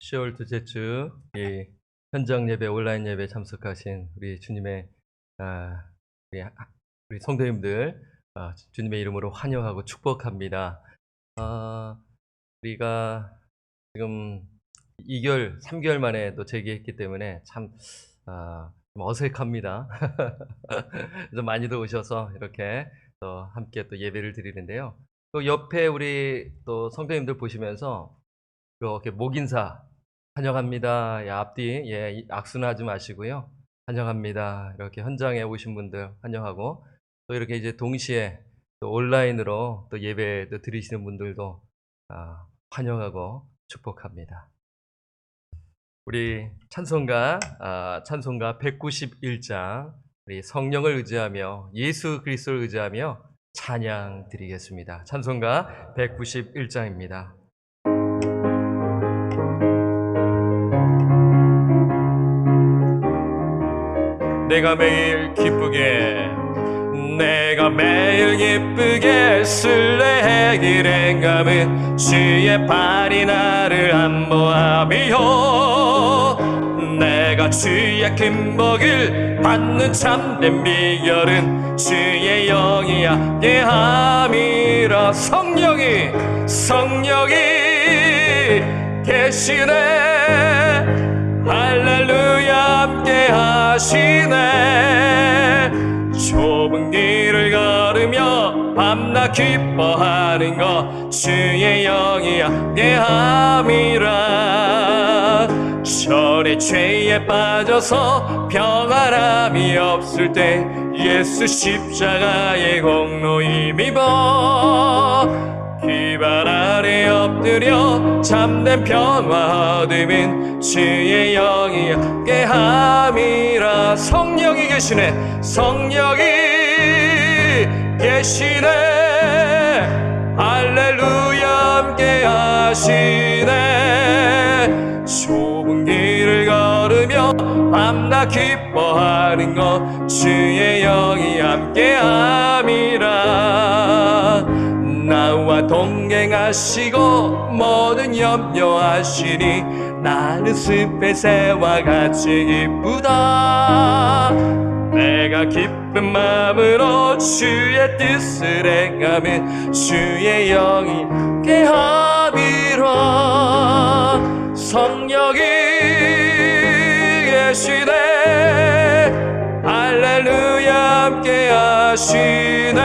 10월 둘째 주 현장 예배, 온라인 예배 참석하신 우리 주님의 우리, 우리 성도님들 주님의 이름으로 환영하고 축복합니다. 우리가 지금 2개월, 3개월 만에 또 재개했기 때문에 참 좀 어색합니다. 그래서 많이들 오셔서 이렇게 또 함께 또 예배를 드리는데요. 또 옆에 우리 또 성도님들 보시면서 이렇게 목인사 환영합니다. 앞뒤 악수는 하지 마시고요. 환영합니다. 이렇게 현장에 오신 분들 환영하고 또 이렇게 이제 동시에 또 온라인으로 또 예배도 드리시는 분들도 환영하고 축복합니다. 우리 찬송가 191장 우리 성령을 의지하며 예수 그리스도를 의지하며 찬양 드리겠습니다. 찬송가 191장입니다. 내가 매일 기쁘게 술래의 길에 가면 주의 팔이 나를 안보하며 내가 주의 큰 복을 받는 참된 비결은 주의 영이 함께함이라. 성령이 계시네. 할렐루야 함께 하시네. 좁은 길을 걸으며 밤낮 기뻐하는 것 주의 영이 함께 함이라. 절의 죄에 빠져서 평안함이 없을 때 예수 십자가의 공로 힘입어 기발 아래 엎드려 참된 평화 얻으면 주의 영이 함께함이라. 성령이 계시네. 할렐루야 함께하시네. 좁은 길을 걸으며 밤낮 기뻐하는 것 주의 영이 함께함이라. 나와 동행하시고 모든 염려하시니 나는 숲의 새와 같이 기쁘다. 내가 기쁜 마음으로 주의 뜻을 행하면 주의 영이 함께하리라. 성령이 계시네. 할렐루야 함께하시네.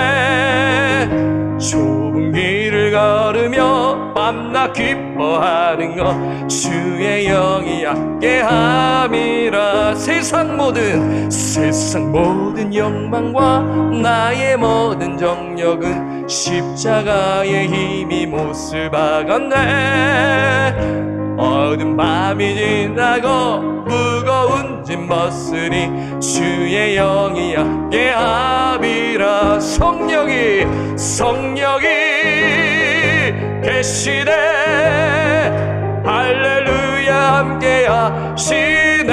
좁은 길을 걸으며 밤낮 기뻐하는 것 주의 영이 함께함이라. 세상 모든 영광과 나의 모든 정력은 십자가의 힘이 못을 박았네. 어두운 밤이 지나고 무거운 짐 벗으니 주의 영이 함께함이라. 성령이 계시네. 할렐루야 함께하시네.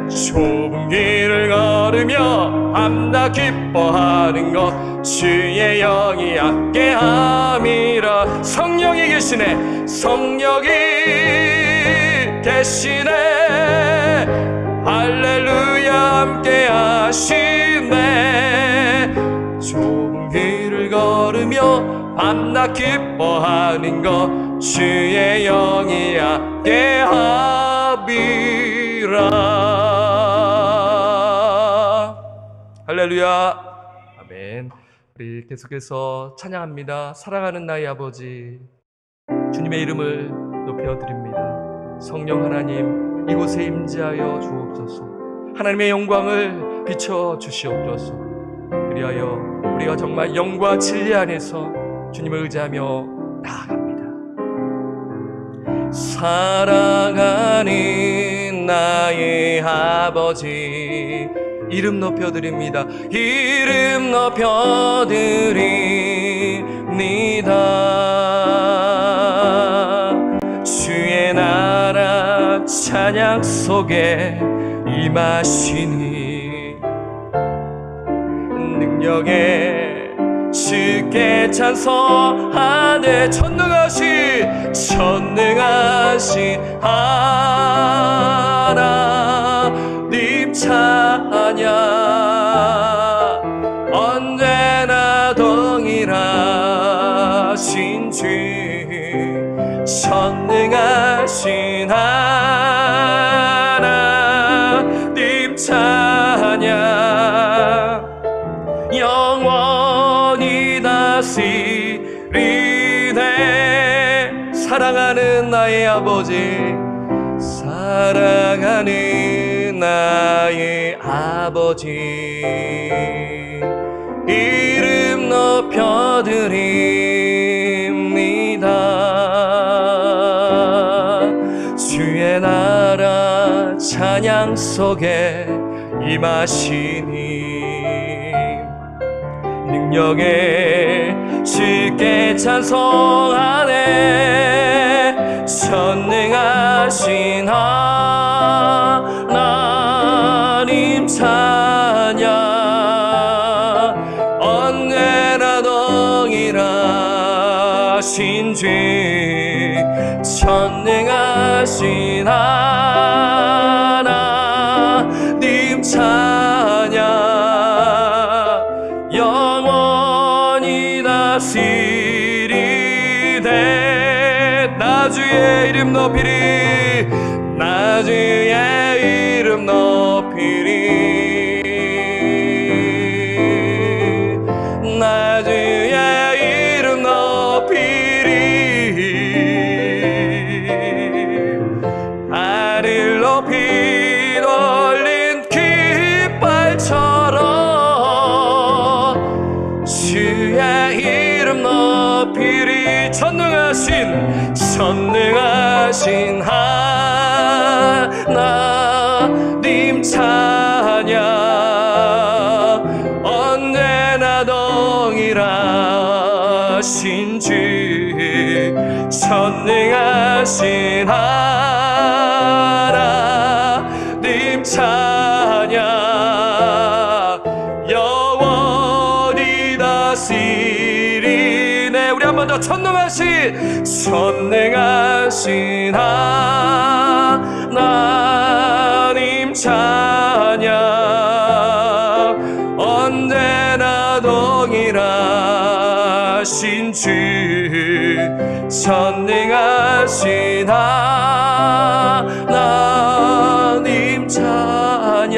좁은 길을 걸으며 밤낮 기뻐하는 것 주의 영이 함께함이라. 성령이 계시네. 할렐루야 함께하시네. 좁은 길을 걸으며 밤낮 기뻐하는 것 주의 영이 함께함이라. 할렐루야. 아멘. 우리 계속해서 찬양합니다. 사랑하는 나의 아버지, 주님의 이름을 높여드립니다. 성령 하나님, 이곳에 임재하여 주옵소서. 하나님의 영광을 비춰 주시옵소서. 그리하여 우리가 정말 영과 진리 안에서 주님을 의지하며 나아갑니다. 사랑하는 나의 아버지, 이름 높여드립니다. 이름 높여드립니다. 주의 나라 찬양 속에 임하시니 능력에 주께 주께 찬송하네. 전능하신 하나님 찬양, 언제나 동일하신 주 전능하신 하나님 찬양, 영원히 다스리네. 사랑하는 나의 아버지, 사랑하는 나의 아버지, 이름 높여드립니다. 주의 나라 찬양 속에 임하시니 능력에 주께 찬송하네. 전능하신 하나님 찬양, 언제나 동일하신 주 전능하신 하나님 찬양, 영원히 다스리네. 나 주의 이름 높이리, 나 주의 이름 높이리, 나 주의 이름 높이리. 하늘 높이 돌린 깃발처럼 주의 이름 높이리. 전능하신 하나님 찬양, 언제나 동일하신 주 전능하신 하나님 찬양, 영원히 다스리네. 우리 한 번 더 전능하신 하나님 찬양, 언제나 동일하신 주 전능하신 하나님 찬양,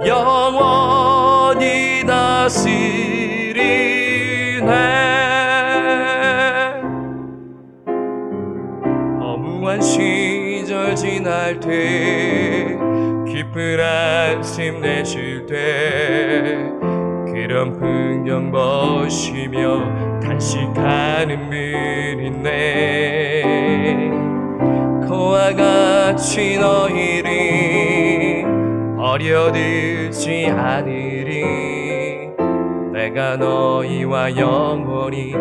영원히 다스리네. 허무한 시절 지날 때, 깊은 한숨 내쉴 때, 그런 풍경 보시며 단식하는 분 있네. 그와 같이 너희를 버려두지 않으리. 내가 너희와 영원히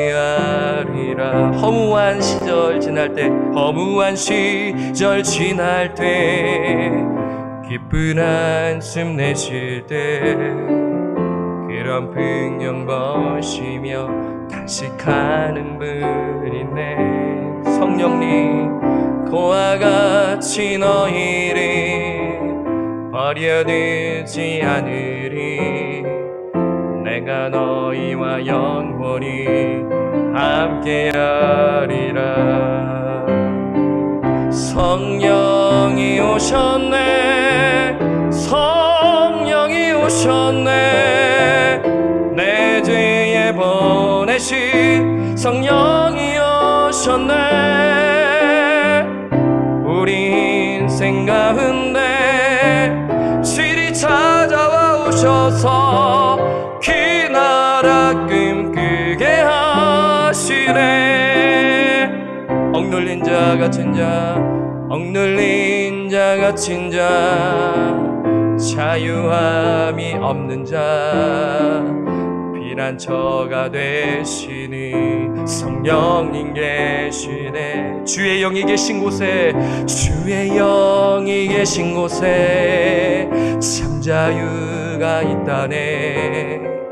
함께하리라. 허무한 시절 지날 때, 허무한 시절 지날 때, 기쁜 한숨 내쉴 때, 그런 풍경 보시며 단식하는 분이네. 성령님, 그와 같이 너희를 버려두지 않으리. 내가 너희와 영원히 함께하리라. 성령이 오셨네, 성령이 오셨네. 내 뒤에 보내신 성령이 오셨네. 우리 인생 가운데 실이 찾아와 오셔서 그 나라 꿈꾸게 하시네. 억눌린 자 갇힌 자, 억눌린 자 갇힌 자, 자유함이 없는 자, 피난처가 되시니 성령님 계시네. 주의 영이 계신 곳에, 주의 영이 계신 곳에 참 자유가 있다네.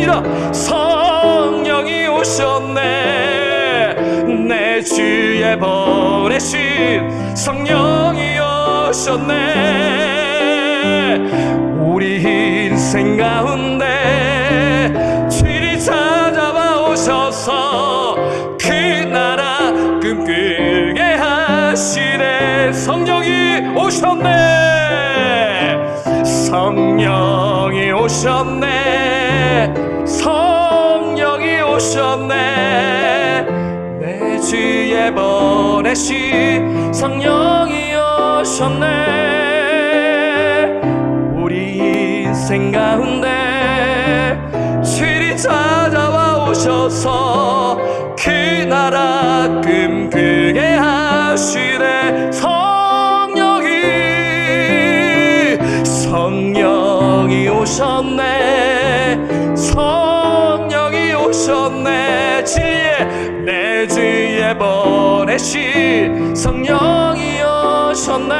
합니다. 성령이 오셨네. 내 주에 보내신 성령이 오셨네. 우리 인생 가운데 주를 찾아와 오셔서 그 나라 꿈꾸게 하시네. 성령이 오셨네. 성령이 오셨네. 성령이 오셨네. 내 주에 보내신 성령이 오셨네. 우리 인생 가운데 주를 찾아와 오셔서 그 나라 꿈꾸게 하시네. 성령이 오셨네. 성령이 오셨네. 진리의 내 주에 보내신 성령이 오셨네.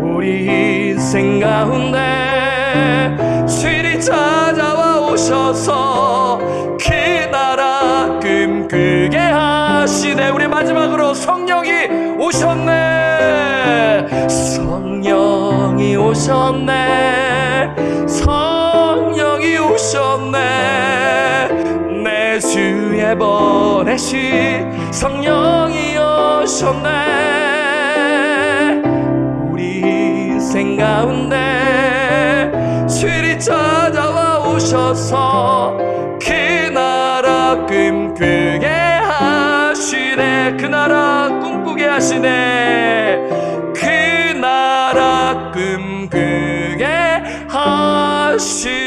우리 인생 가운데 주를 찾아와 오셔서 그 나라 꿈꾸게 하시네. 우리 마지막으로 성령이 오셨네. 성령이 오셨네. 성령이 오셨네. 내 주에 보내신 성령이 오셨네. 우리 인생 가운데 주를 찾아와 오셔서 그 나라 꿈꾸게 하시네. 그 나라 꿈꾸게 하시네. 그 나라 꿈꾸게 하시네.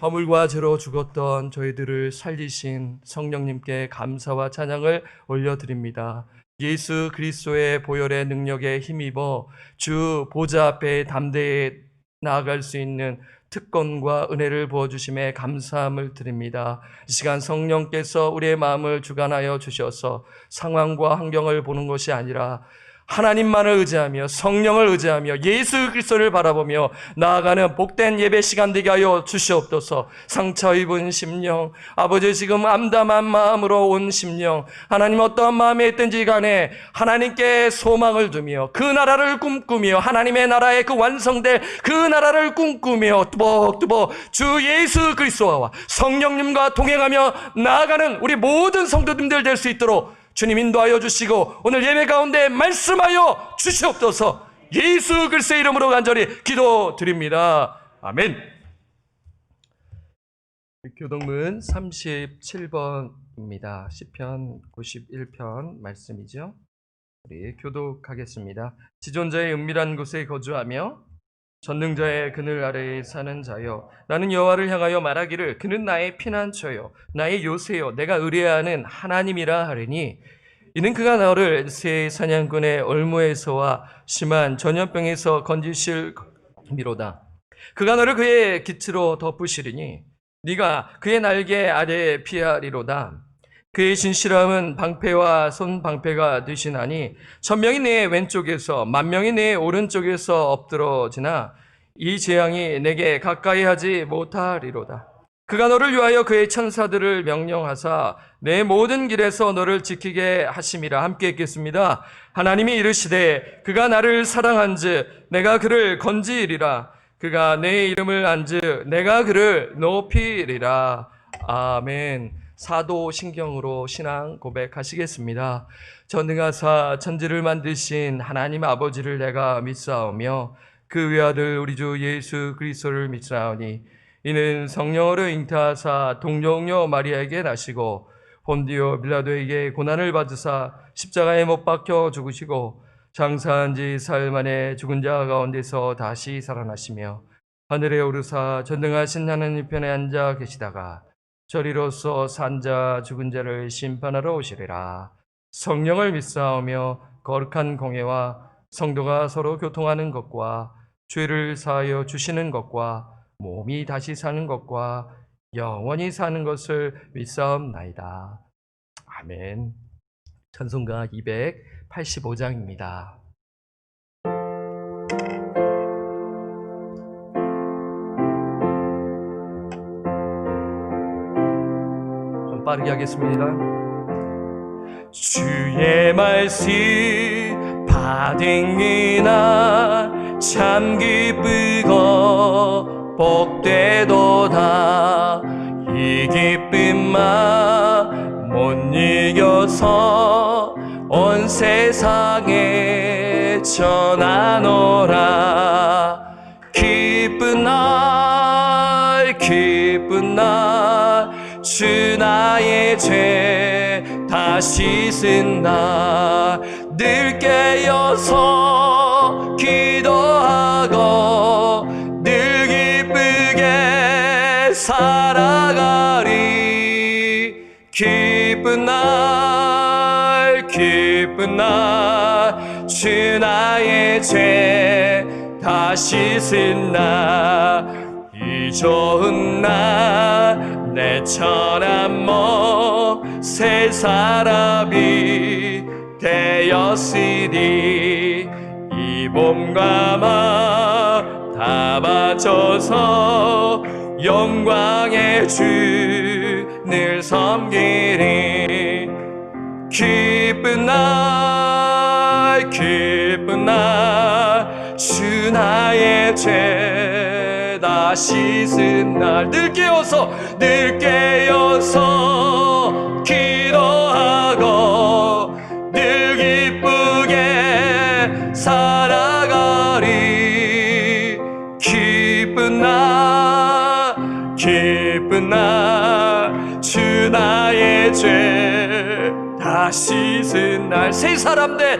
허물과 죄로 죽었던 저희들을 살리신 성령님께 감사와 찬양을 올려드립니다. 예수 그리스도의 보혈의 능력에 힘입어 주 보좌 앞에 담대히 나아갈 수 있는 특권과 은혜를 부어주심에 감사함을 드립니다. 이 시간 성령께서 우리의 마음을 주관하여 주셔서 상황과 환경을 보는 것이 아니라 하나님만을 의지하며 성령을 의지하며 예수 그리스도를 바라보며 나아가는 복된 예배 시간 되게 하여 주시옵소서. 상처 입은 심령, 아버지 지금 암담한 마음으로 온 심령, 하나님 어떠한 마음에 있든지 간에 하나님께 소망을 두며 그 나라를 꿈꾸며 하나님의 나라의 그 완성될 그 나라를 꿈꾸며 뚜벅뚜벅 주 예수 그리스도와 성령님과 동행하며 나아가는 우리 모든 성도님들 될 수 있도록 주님 인도하여 주시고 오늘 예배 가운데 말씀하여 주시옵소서. 예수 그리스도의 이름으로 간절히 기도드립니다. 아멘. 교동문 37번입니다. 시편 91편 말씀이죠. 우리 교독하겠습니다. 지존자의 은밀한 곳에 거주하며 전능자의 그늘 아래에 사는 자여, 나는 여호와를 향하여 말하기를 그는 나의 피난처요 나의 요새요 내가 의뢰하는 하나님이라 하리니, 이는 그가 너를 새 사냥꾼의 얼무에서와 심한 전염병에서 건지실 미로다. 그가 너를 그의 깃으로 덮으시리니 네가 그의 날개 아래에 피하리로다. 그의 진실함은 방패와 손방패가 되시나니 1000명이 내 왼쪽에서 10,000명이 내 오른쪽에서 엎드러지나 이 재앙이 내게 가까이 하지 못하리로다. 그가 너를 위하여 그의 천사들을 명령하사 내 모든 길에서 너를 지키게 하심이라. 함께 읽겠습니다. 하나님이 이르시되 그가 나를 사랑한즉 내가 그를 건지리라. 그가 내 이름을 안즉 내가 그를 높이리라. 아멘. 사도신경으로 신앙 고백하시겠습니다. 전능하사 천지를 만드신 하나님 아버지를 내가 믿사오며 그 외아들 우리 주 예수 그리스도를 믿사오니 이는 성령으로 잉태하사 동정녀 마리아에게 나시고 본디오 빌라도에게 고난을 받으사 십자가에 못 박혀 죽으시고 장사한 지 사흘 만에 죽은 자 가운데서 다시 살아나시며 하늘에 오르사 전능하신 하나님 편에 앉아 계시다가 저리로서 산자 죽은 자를 심판하러 오시리라. 성령을 믿사오며 거룩한 공예와 성도가 서로 교통하는 것과 죄를 사하여 주시는 것과 몸이 다시 사는 것과 영원히 사는 것을 믿사옵나이다. 아멘. 찬송가 285장입니다. 빠르게 하겠습니다. 주의 말씀 받은 이나 참 기쁘고 복되도다. 이 기쁨만 못 이겨서 온 세상에 전하노라. 기쁜 날 기쁜 날 주 나의 죄 다 씻은 날 늘 깨어서 기도하고 늘 기쁘게 살아가리. 기쁜 날 기쁜 날 주 나의 죄 다 씻은 날 이 좋은 날 내처럼 새 사람이 되었으니 이 몸과 맘 다 바쳐서 영광의 주를 섬기리. 기쁜 날 기쁜 날 주 나의 죄 다 씻은 날 늘 깨어서 기도하고 늘 기쁘게 살아가리. 기쁜 날 주 나의 죄 다 씻은 날 새 사람 돼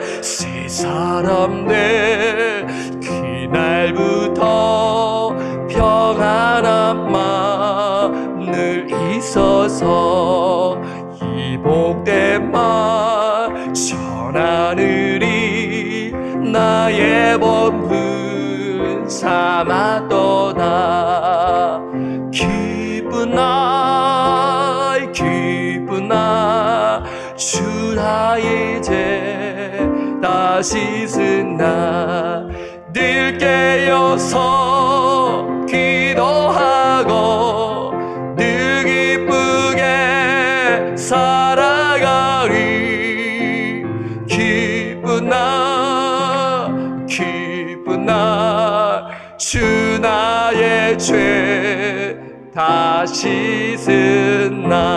그날부터 평안한 마음 늘 있어서 이 복된 말 전하느니 나의 본분 삼았도다. 기쁜 날 주 나의 죄 다 씻은 날 늘 깨어서 기도하고 늘 기쁘게 살아가리. 기쁜 날 주 나의 죄 다 씻은 날.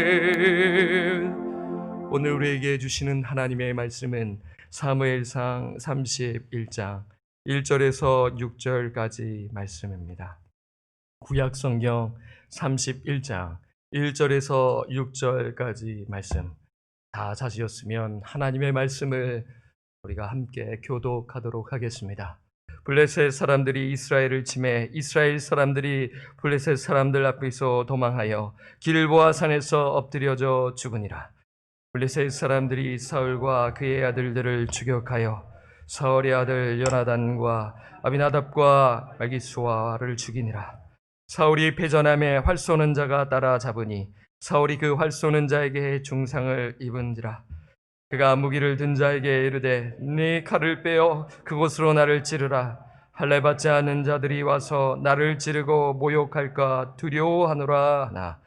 아멘. 오늘 우리에게 주시는 하나님의 말씀은 사무엘상 31장 1절에서 6절까지 말씀입니다. 구약성경 31장 1절에서 6절까지 말씀 다 찾으셨으면 하나님의 말씀을 우리가 함께 교독하도록 하겠습니다. 블레셋 사람들이 이스라엘을 침해 이스라엘 사람들이 블레셋 사람들 앞에서 도망하여 길보아 산에서 엎드려져 죽으니라. 블레셋 사람들이 사울과 그의 아들들을 추격하여 사울의 아들 요나단과 아비나답과 말기수아를 죽이니라. 사울이 패전함에 활 쏘는 자가 따라잡으니 사울이 그 활 쏘는 자에게 중상을 입은지라. 그가 무기를 든 자에게 이르되 네 칼을 빼어 그곳으로 나를 찌르라. 할례 받지 않은 자들이 와서 나를 찌르고 모욕할까 두려워하노라 하나.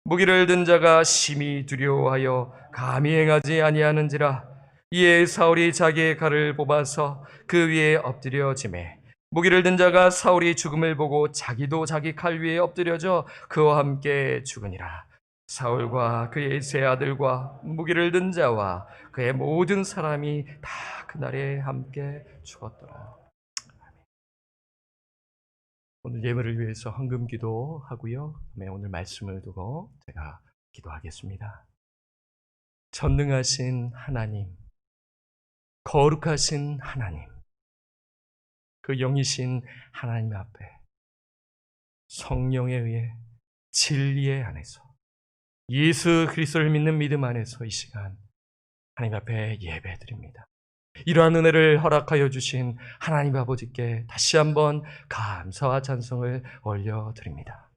무기를 든 자가 심히 두려워하여 감히 행하지 아니하는지라. 이에 사울이 자기의 칼을 뽑아서 그 위에 엎드려지매 무기를 든 자가 사울이 죽음을 보고 자기도 자기 칼 위에 엎드려져 그와 함께 죽으니라. 사울과 그의 세 아들과 무기를 든 자와 그의 모든 사람이 다 그날에 함께 죽었더라. 오늘 예물을 위해서 헌금 기도하고요. 오늘 말씀을 두고 제가 기도하겠습니다. 전능하신 하나님, 거룩하신 하나님, 그 영이신 하나님 앞에 성령에 의해 진리의 안에서 예수 그리스도를 믿는 믿음 안에서 이 시간 하나님 앞에 예배드립니다. 이러한 은혜를 허락하여 주신 하나님 아버지께 다시 한번 감사와 찬송을 올려드립니다.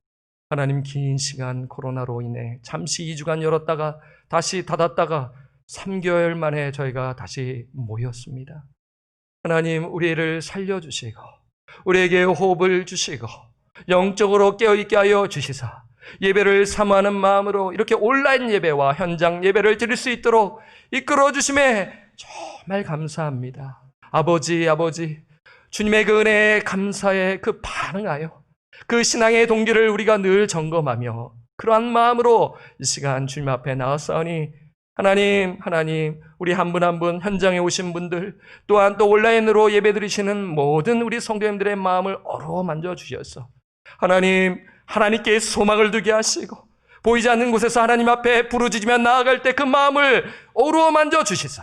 하나님, 긴 시간 코로나로 인해 잠시 2주간 열었다가 다시 닫았다가 3개월 만에 저희가 다시 모였습니다. 하나님 우리를 살려주시고 우리에게 호흡을 주시고 영적으로 깨어있게 하여 주시사 예배를 사모하는 마음으로 이렇게 온라인 예배와 현장 예배를 드릴 수 있도록 이끌어 주심에 정말 감사합니다. 아버지 주님의 그 은혜에 감사에 그 반응하여 그 신앙의 동기를 우리가 늘 점검하며 그러한 마음으로 이 시간 주님 앞에 나왔사오니 하나님 우리 한 분 한 분 현장에 오신 분들 또한 또 온라인으로 예배드리시는 모든 우리 성도님들의 마음을 어루만져 주셔서 하나님께 소망을 두게 하시고 보이지 않는 곳에서 하나님 앞에 부르짖으며 나아갈 때 그 마음을 어루만져 주시사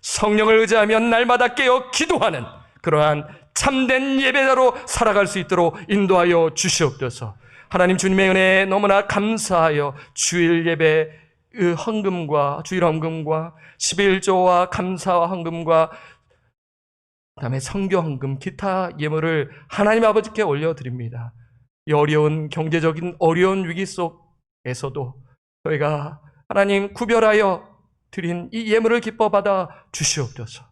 성령을 의지하며 날마다 깨어 기도하는 그러한 참된 예배자로 살아갈 수 있도록 인도하여 주시옵소서. 하나님 주님의 은혜에 너무나 감사하여 주일 예배 헌금과 주일 헌금과 11조와 감사와 헌금과 그다음에 선교 헌금 기타 예물을 하나님 아버지께 올려드립니다. 이 어려운 경제적인 어려운 위기 속에서도 저희가 하나님 구별하여 드린 이 예물을 기뻐 받아 주시옵소서.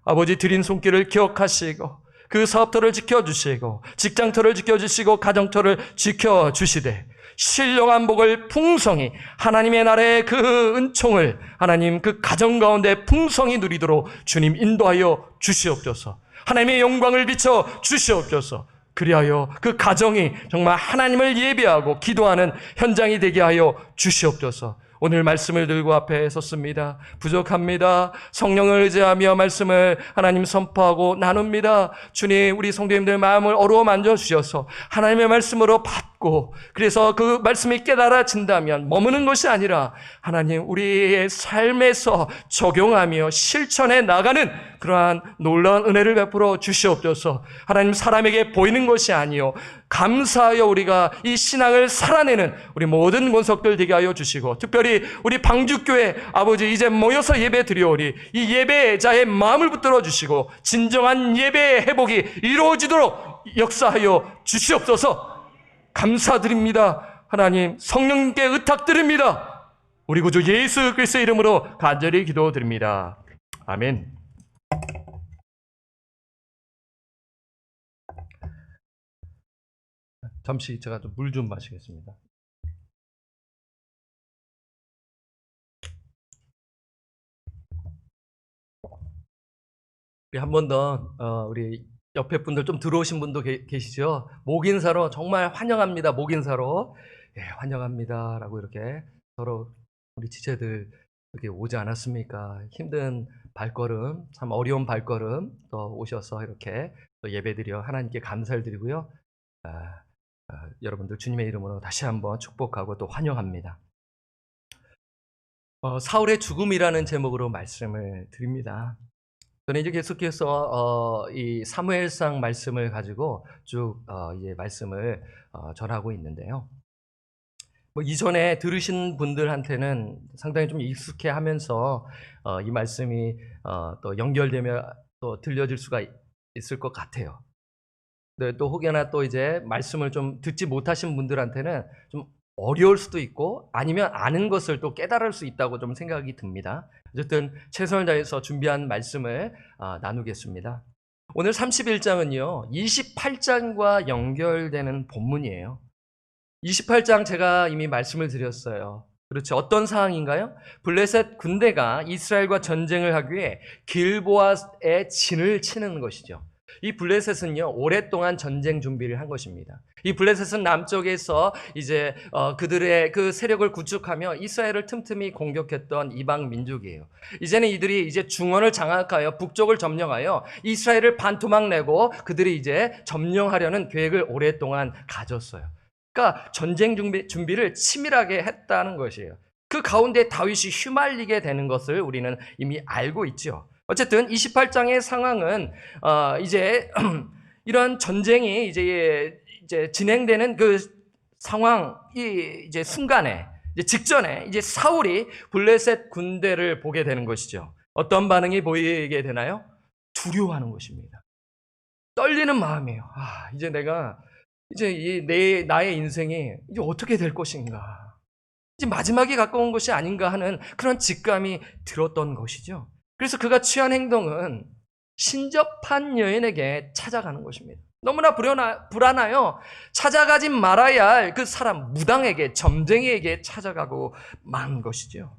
아버지 드린 손길을 기억하시고 그 사업터를 지켜주시고 직장터를 지켜주시고 가정터를 지켜주시되 신령한 복을 풍성히 하나님의 나라의 그 은총을 하나님 그 가정 가운데 풍성히 누리도록 주님 인도하여 주시옵소서. 하나님의 영광을 비춰 주시옵소서. 그리하여 그 가정이 정말 하나님을 예배하고 기도하는 현장이 되게 하여 주시옵소서. 오늘 말씀을 들고 앞에 섰습니다. 부족합니다. 성령을 의지하며 말씀을 하나님 선포하고 나눕니다. 주님 우리 성도님들 마음을 어루어 만져주셔서 하나님의 말씀으로 받고 그래서 그 말씀이 깨달아진다면 머무는 것이 아니라 하나님 우리의 삶에서 적용하며 실천해 나가는 그러한 놀라운 은혜를 베풀어 주시옵소서. 하나님 사람에게 보이는 것이 아니요 감사하여 우리가 이 신앙을 살아내는 우리 모든 권속들 되게 하여 주시고 특별히 우리 방주교회 아버지 이제 모여서 예배 드리오리 이 예배자의 마음을 붙들어 주시고 진정한 예배의 회복이 이루어지도록 역사하여 주시옵소서. 감사드립니다. 하나님 성령님께 의탁드립니다. 우리 구주 예수 그리스도의 이름으로 간절히 기도드립니다. 아멘. 잠시 제가 좀 물 좀 마시겠습니다. 우리 한 번 더 우리 옆에 분들 좀 들어오신 분도 계시죠? 목인사로 정말 환영합니다. 목인사로 예, 환영합니다라고 이렇게 서로 우리 지체들 이렇게 오지 않았습니까? 힘든 발걸음, 참 어려운 발걸음 또 오셔서 이렇게 또 예배드려 하나님께 감사를 드리고요. 여러분들 주님의 이름으로 다시 한번 축복하고 또 환영합니다. 사울의 죽음이라는 제목으로 말씀을 드립니다. 저는 이제 계속해서 이 사무엘상 말씀을 가지고 쭉 이제 말씀을 전하고 있는데요. 뭐 이전에 들으신 분들한테는 상당히 좀 익숙해하면서 이 말씀이 또 연결되며 또 들려질 수가 있을 것 같아요. 네, 또 혹여나 또 이제 말씀을 좀 듣지 못하신 분들한테는 좀 어려울 수도 있고 아니면 아는 것을 또 깨달을 수 있다고 좀 생각이 듭니다. 어쨌든 최선을 다해서 준비한 말씀을 나누겠습니다. 오늘 31장은요 28장과 연결되는 본문이에요. 28장 제가 이미 말씀을 드렸어요. 그렇죠. 어떤 상황인가요? 블레셋 군대가 이스라엘과 전쟁을 하기 위해 길보아의 진을 치는 것이죠. 이 블레셋은요 오랫동안 전쟁 준비를 한 것입니다. 이 블레셋은 남쪽에서 이제 그들의 그 세력을 구축하며 이스라엘을 틈틈이 공격했던 이방 민족이에요. 이제는 이들이 이제 중원을 장악하여 북쪽을 점령하여 이스라엘을 반토막 내고 그들이 이제 점령하려는 계획을 오랫동안 가졌어요. 그러니까 전쟁 준비를 치밀하게 했다는 것이에요. 그 가운데 다윗이 휘말리게 되는 것을 우리는 이미 알고 있죠. 어쨌든 28장의 상황은 이제 이런 전쟁이 이제 진행되는 그 상황이 이제 순간에 이제 직전에 이제 사울이 블레셋 군대를 보게 되는 것이죠. 어떤 반응이 보이게 되나요? 두려워하는 것입니다. 떨리는 마음이에요. 이제 내가 이제 나의 인생이 이제 어떻게 될 것인가? 이제 마지막에 가까운 것이 아닌가 하는 그런 직감이 들었던 것이죠. 그래서 그가 취한 행동은 신접한 여인에게 찾아가는 것입니다. 너무나 불안하여 찾아가지 말아야 할 그 사람 무당에게, 점쟁이에게 찾아가고 만 것이죠.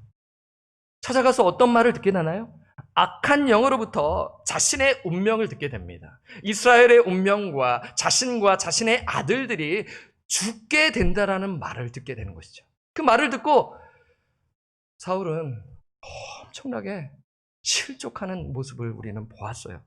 찾아가서 어떤 말을 듣게 되나요? 악한 영으로부터 자신의 운명을 듣게 됩니다. 이스라엘의 운명과 자신과 자신의 아들들이 죽게 된다라는 말을 듣게 되는 것이죠. 그 말을 듣고 사울은 엄청나게 실족하는 모습을 우리는 보았어요.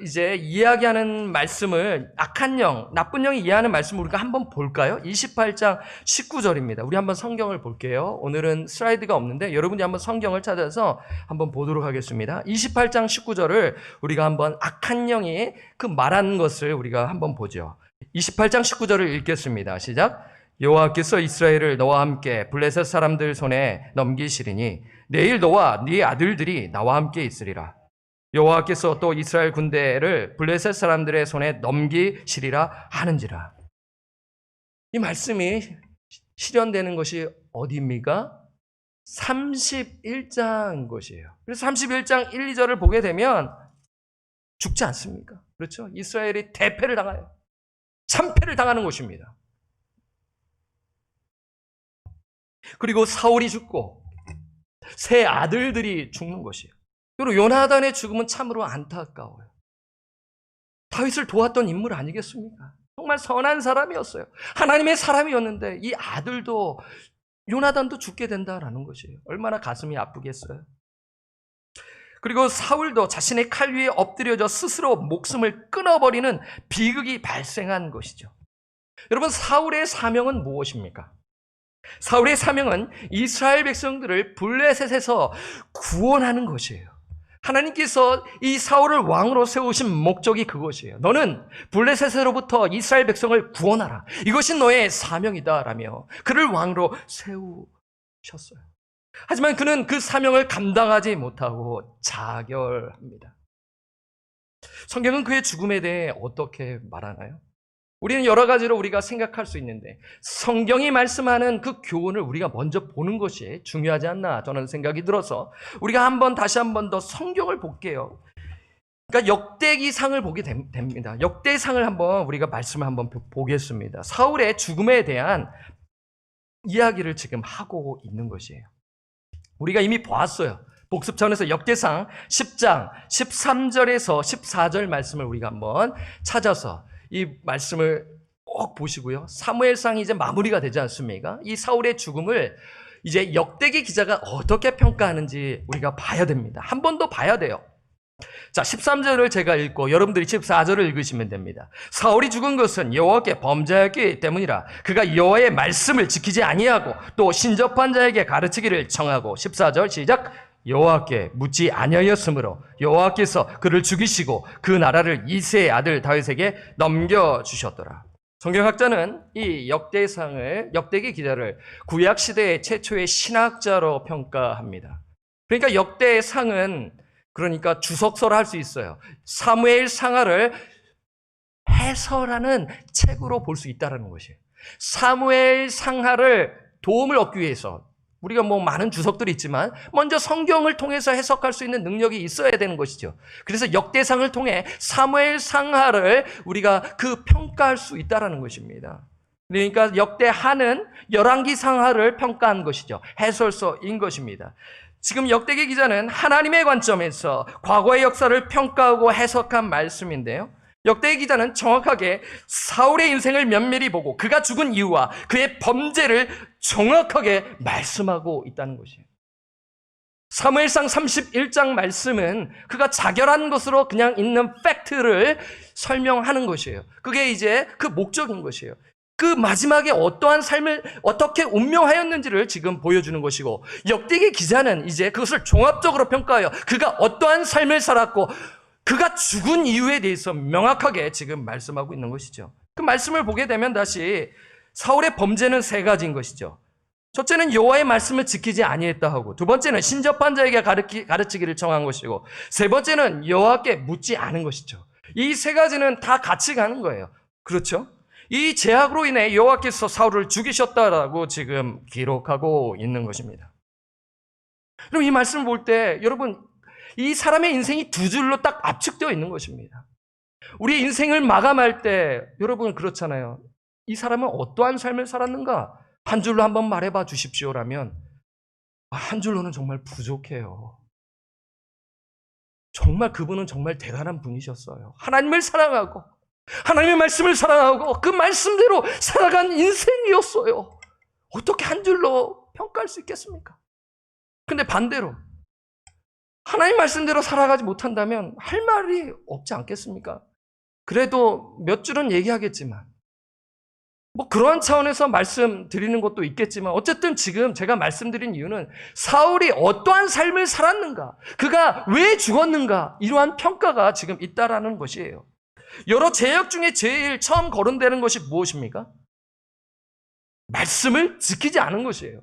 이제 이야기하는 말씀을 악한 영, 나쁜 영이 이해하는 말씀을 우리가 한번 볼까요? 28장 19절입니다. 우리 한번 성경을 볼게요. 오늘은 슬라이드가 없는데 여러분이 한번 성경을 찾아서 한번 보도록 하겠습니다. 28장 19절을 우리가 한번 악한 영이 그 말한 것을 우리가 한번 보죠. 28장 19절을 읽겠습니다. 시작. 여호와께서 이스라엘을 너와 함께 블레셋 사람들 손에 넘기시리니 내일 너와 네 아들들이 나와 함께 있으리라. 여호와께서 또 이스라엘 군대를 블레셋 사람들의 손에 넘기시리라 하는지라. 이 말씀이 실현되는 것이 어디입니까? 31장인 것이에요. 그래서 31장 1, 2절을 보게 되면 죽지 않습니까? 그렇죠? 이스라엘이 대패를 당해요. 참패를 당하는 것입니다. 그리고 사울이 죽고 세 아들들이 죽는 것이에요. 그리고 요나단의 죽음은 참으로 안타까워요. 다윗을 도왔던 인물 아니겠습니까? 정말 선한 사람이었어요. 하나님의 사람이었는데 이 아들도 요나단도 죽게 된다라는 것이에요. 얼마나 가슴이 아프겠어요. 그리고 사울도 자신의 칼 위에 엎드려져 스스로 목숨을 끊어버리는 비극이 발생한 것이죠. 여러분, 사울의 사명은 무엇입니까? 사울의 사명은 이스라엘 백성들을 블레셋에서 구원하는 것이에요. 하나님께서 이 사울을 왕으로 세우신 목적이 그것이에요. 너는 블레셋으로부터 이스라엘 백성을 구원하라. 이것이 너의 사명이다라며 그를 왕으로 세우셨어요. 하지만 그는 그 사명을 감당하지 못하고 자결합니다. 성경은 그의 죽음에 대해 어떻게 말하나요? 우리는 여러 가지로 우리가 생각할 수 있는데 성경이 말씀하는 그 교훈을 우리가 먼저 보는 것이 중요하지 않나 저는 생각이 들어서 우리가 다시 한 번 더 성경을 볼게요. 그러니까 역대기상을 보게 됩니다. 역대상을 우리가 말씀을 한번 보겠습니다. 사울의 죽음에 대한 이야기를 지금 하고 있는 것이에요. 우리가 이미 보았어요. 복습 차원에서 역대상 10장 13절에서 14절 말씀을 우리가 한번 찾아서 이 말씀을 꼭 보시고요. 사무엘상이 이제 마무리가 되지 않습니까? 이 사울의 죽음을 이제 역대기 기자가 어떻게 평가하는지 우리가 봐야 됩니다. 한 번 더 봐야 돼요. 자, 13절을 제가 읽고 여러분들이 14절을 읽으시면 됩니다. 사울이 죽은 것은 여호와께 범죄하였기 때문이라. 그가 여호와의 말씀을 지키지 아니하고 또 신접한 자에게 가르치기를 청하고. 14절 시작. 여호와께 묻지 아니하였으므로 여호와께서 그를 죽이시고 그 나라를 이새의 아들 다윗에게 넘겨주셨더라. 성경학자는 이 역대기 기자를 구약시대의 최초의 신학자로 평가합니다. 그러니까 역대상은 그러니까 주석서를 할 수 있어요. 사무엘 상하를 해설하는 책으로 볼 수 있다는 것이에요. 사무엘 상하를 도움을 얻기 위해서 우리가 많은 주석들이 있지만 먼저 성경을 통해서 해석할 수 있는 능력이 있어야 되는 것이죠. 그래서 역대상을 통해 사무엘 상하를 우리가 평가할 수 있다는 것입니다. 그러니까 역대하는 열왕기 상하를 평가한 것이죠. 해설서인 것입니다. 지금 역대기 기자는 하나님의 관점에서 과거의 역사를 평가하고 해석한 말씀인데요. 역대기 기자는 정확하게 사울의 인생을 면밀히 보고 그가 죽은 이유와 그의 범죄를 정확하게 말씀하고 있다는 것이에요. 사무엘상 31장 말씀은 그가 자결한 것으로 그냥 있는 팩트를 설명하는 것이에요. 그게 이제 그 목적인 것이에요. 그 마지막에 어떠한 삶을 어떻게 운명하였는지를 지금 보여주는 것이고, 역대기 기자는 이제 그것을 종합적으로 평가하여 그가 어떠한 삶을 살았고 그가 죽은 이유에 대해서 명확하게 지금 말씀하고 있는 것이죠. 그 말씀을 보게 되면 다시 사울의 범죄는 세 가지인 것이죠. 첫째는 여호와의 말씀을 지키지 아니했다 하고, 두 번째는 신접한 자에게 가르치기를 청한 것이고, 세 번째는 여호와께 묻지 않은 것이죠. 이 세 가지는 다 같이 가는 거예요. 그렇죠? 이 죄악으로 인해 여호와께서 사울을 죽이셨다라고 지금 기록하고 있는 것입니다. 그럼 이 말씀을 볼 때 여러분, 이 사람의 인생이 두 줄로 딱 압축되어 있는 것입니다. 우리 인생을 마감할 때 여러분 그렇잖아요. 이 사람은 어떠한 삶을 살았는가? 한 줄로 한번 말해봐 주십시오라면 한 줄로는 정말 부족해요. 정말 그분은 정말 대단한 분이셨어요. 하나님을 사랑하고 하나님의 말씀을 사랑하고 그 말씀대로 살아간 인생이었어요. 어떻게 한 줄로 평가할 수 있겠습니까? 근데 반대로 하나님 말씀대로 살아가지 못한다면 할 말이 없지 않겠습니까? 그래도 몇 줄은 얘기하겠지만 뭐 그러한 차원에서 말씀드리는 것도 있겠지만 어쨌든 지금 제가 말씀드린 이유는 사울이 어떠한 삶을 살았는가, 그가 왜 죽었는가, 이러한 평가가 지금 있다라는 것이에요. 여러 제약 중에 제일 처음 거론되는 것이 무엇입니까? 말씀을 지키지 않은 것이에요.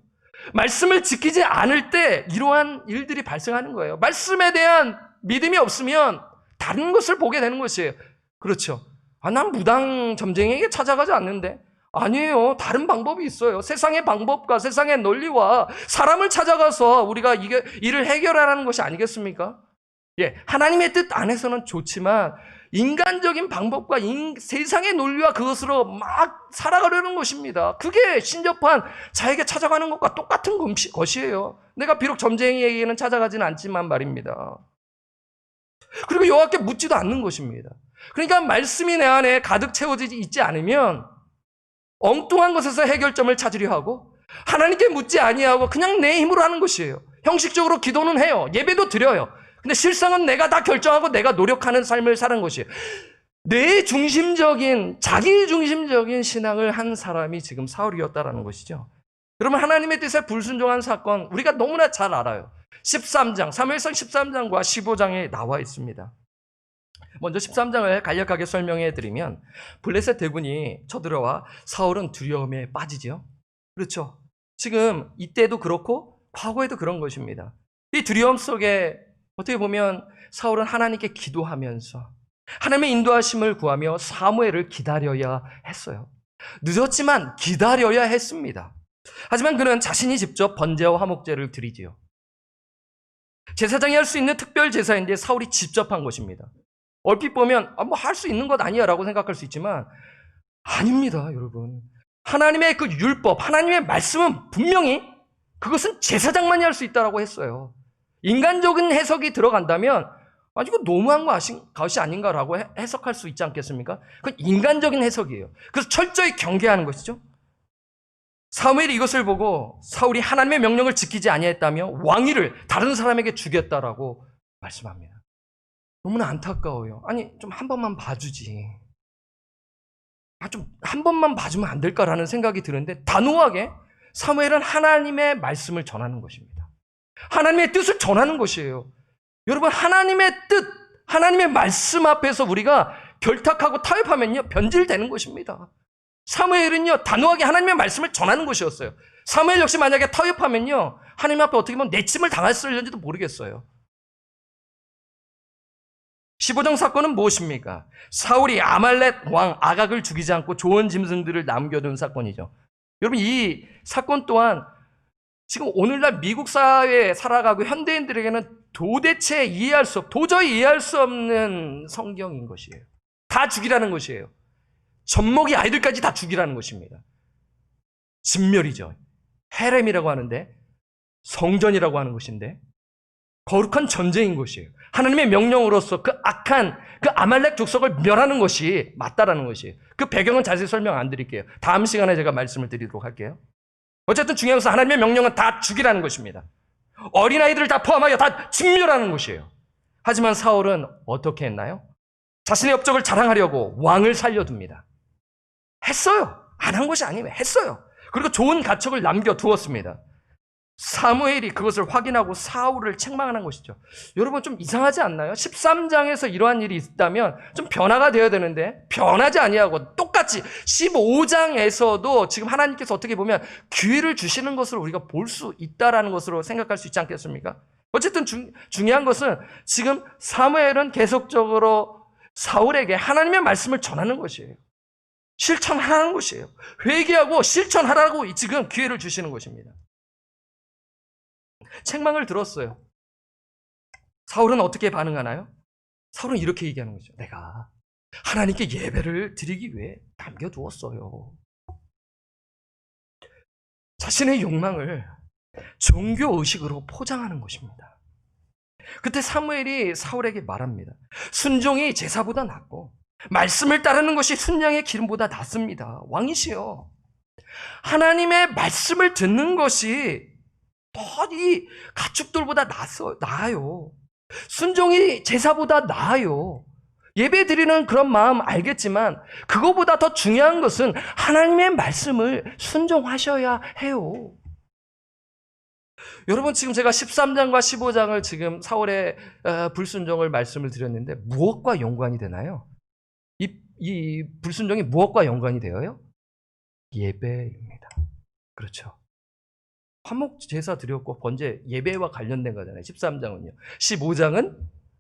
말씀을 지키지 않을 때 이러한 일들이 발생하는 거예요. 말씀에 대한 믿음이 없으면 다른 것을 보게 되는 것이에요. 그렇죠. 난 무당 점쟁이에게 찾아가지 않는데. 아니에요. 다른 방법이 있어요. 세상의 방법과 세상의 논리와 사람을 찾아가서 우리가 일을 해결하라는 것이 아니겠습니까? 예, 하나님의 뜻 안에서는 좋지만 인간적인 방법과 세상의 논리와 그것으로 막 살아가려는 것입니다. 그게 신접한 자에게 찾아가는 것과 똑같은 것이에요. 내가 비록 점쟁이에게는 찾아가지는 않지만 말입니다. 그리고 여호와께 묻지도 않는 것입니다. 그러니까 말씀이 내 안에 가득 채워지지 있지 않으면 엉뚱한 것에서 해결점을 찾으려 하고 하나님께 묻지 아니하고 그냥 내 힘으로 하는 것이에요. 형식적으로 기도는 해요. 예배도 드려요. 근데 실상은 내가 다 결정하고 내가 노력하는 삶을 사는 것이에요. 내 중심적인, 자기 중심적인 신앙을 한 사람이 지금 사울이었다라는 것이죠. 여러분, 하나님의 뜻에 불순종한 사건 우리가 너무나 잘 알아요. 13장, 사무엘상 13장과 15장에 나와 있습니다. 먼저 13장을 간략하게 설명해 드리면 블레셋 대군이 쳐들어와 사울은 두려움에 빠지죠. 그렇죠. 지금 이때도 그렇고 과거에도 그런 것입니다. 이 두려움 속에 어떻게 보면 사울은 하나님께 기도하면서 하나님의 인도하심을 구하며 사무엘을 기다려야 했어요. 늦었지만 기다려야 했습니다. 하지만 그는 자신이 직접 번제와 화목제를 드리지요. 제사장이 할 수 있는 특별 제사인데 사울이 직접 한 것입니다. 얼핏 보면 뭐 할 수 있는 것 아니야 라고 생각할 수 있지만 아닙니다, 여러분. 하나님의 그 율법, 하나님의 말씀은 분명히 그것은 제사장만이 할 수 있다고 했어요. 인간적인 해석이 들어간다면 이거 너무한 것이 아닌가라고 해석할 수 있지 않겠습니까? 그건 인간적인 해석이에요. 그래서 철저히 경계하는 것이죠. 사무엘이 이것을 보고 사울이 하나님의 명령을 지키지 아니했다며 왕위를 다른 사람에게 주겠다라고 말씀합니다. 너무나 안타까워요. 아니, 좀 한 번만 봐주지. 좀 한 번만 봐주면 안 될까라는 생각이 드는데 단호하게 사무엘은 하나님의 말씀을 전하는 것입니다. 하나님의 뜻을 전하는 것이에요. 여러분, 하나님의 뜻, 하나님의 말씀 앞에서 우리가 결탁하고 타협하면요, 변질되는 것입니다. 사무엘은요, 단호하게 하나님의 말씀을 전하는 것이었어요. 사무엘 역시 만약에 타협하면요, 하나님 앞에 어떻게 보면 내침을 당했을는지도 모르겠어요. 15장 사건은 무엇입니까? 사울이 아말렉 왕 아각을 죽이지 않고 좋은 짐승들을 남겨둔 사건이죠. 여러분, 이 사건 또한 지금 오늘날 미국 사회에 살아가고 현대인들에게는 도대체 도저히 이해할 수 없는 성경인 것이에요. 다 죽이라는 것이에요. 젖먹이 아이들까지 다 죽이라는 것입니다. 진멸이죠. 헤렘이라고 하는데 성전이라고 하는 것인데 거룩한 전쟁인 것이에요. 하나님의 명령으로서 그 악한 그 아말렉 족속을 멸하는 것이 맞다라는 것이에요. 그 배경은 자세히 설명 안 드릴게요. 다음 시간에 제가 말씀을 드리도록 할게요. 어쨌든 중요한 것은 하나님의 명령은 다 죽이라는 것입니다. 어린아이들을 다 포함하여 다 진멸하는 것이에요. 하지만 사울은 어떻게 했나요? 자신의 업적을 자랑하려고 왕을 살려둡니다. 했어요. 안 한 것이 아니에요. 했어요. 그리고 좋은 가책을 남겨두었습니다. 사무엘이 그것을 확인하고 사울을 책망하는 것이죠. 여러분, 좀 이상하지 않나요? 13장에서 이러한 일이 있다면 좀 변화가 되어야 되는데 변하지 아니하고 똑같이 15장에서도 지금 하나님께서 어떻게 보면 기회를 주시는 것으로 우리가 볼 수 있다라는 것으로 생각할 수 있지 않겠습니까? 어쨌든 중요한 것은 지금 사무엘은 계속적으로 사울에게 하나님의 말씀을 전하는 것이에요. 실천하라는 것이에요. 회개하고 실천하라고 지금 기회를 주시는 것입니다. 책망을 들었어요. 사울은 어떻게 반응하나요? 사울은 이렇게 얘기하는 거죠. 내가 하나님께 예배를 드리기 위해 남겨두었어요. 자신의 욕망을 종교의식으로 포장하는 것입니다. 그때 사무엘이 사울에게 말합니다. 순종이 제사보다 낫고 말씀을 따르는 것이 순양의 기름보다 낫습니다. 왕이시여. 하나님의 말씀을 듣는 것이 더 이 가축들보다 나아요. 순종이 제사보다 나아요. 예배 드리는 그런 마음 알겠지만 그거보다 더 중요한 것은 하나님의 말씀을 순종하셔야 해요. 여러분, 지금 제가 13장과 15장을 지금 사울의 불순종을 말씀을 드렸는데 무엇과 연관이 되나요? 이 불순종이 무엇과 연관이 되어요? 예배입니다. 그렇죠. 화목 제사 드렸고 번제 예배와 관련된 거잖아요. 13장은요. 15장은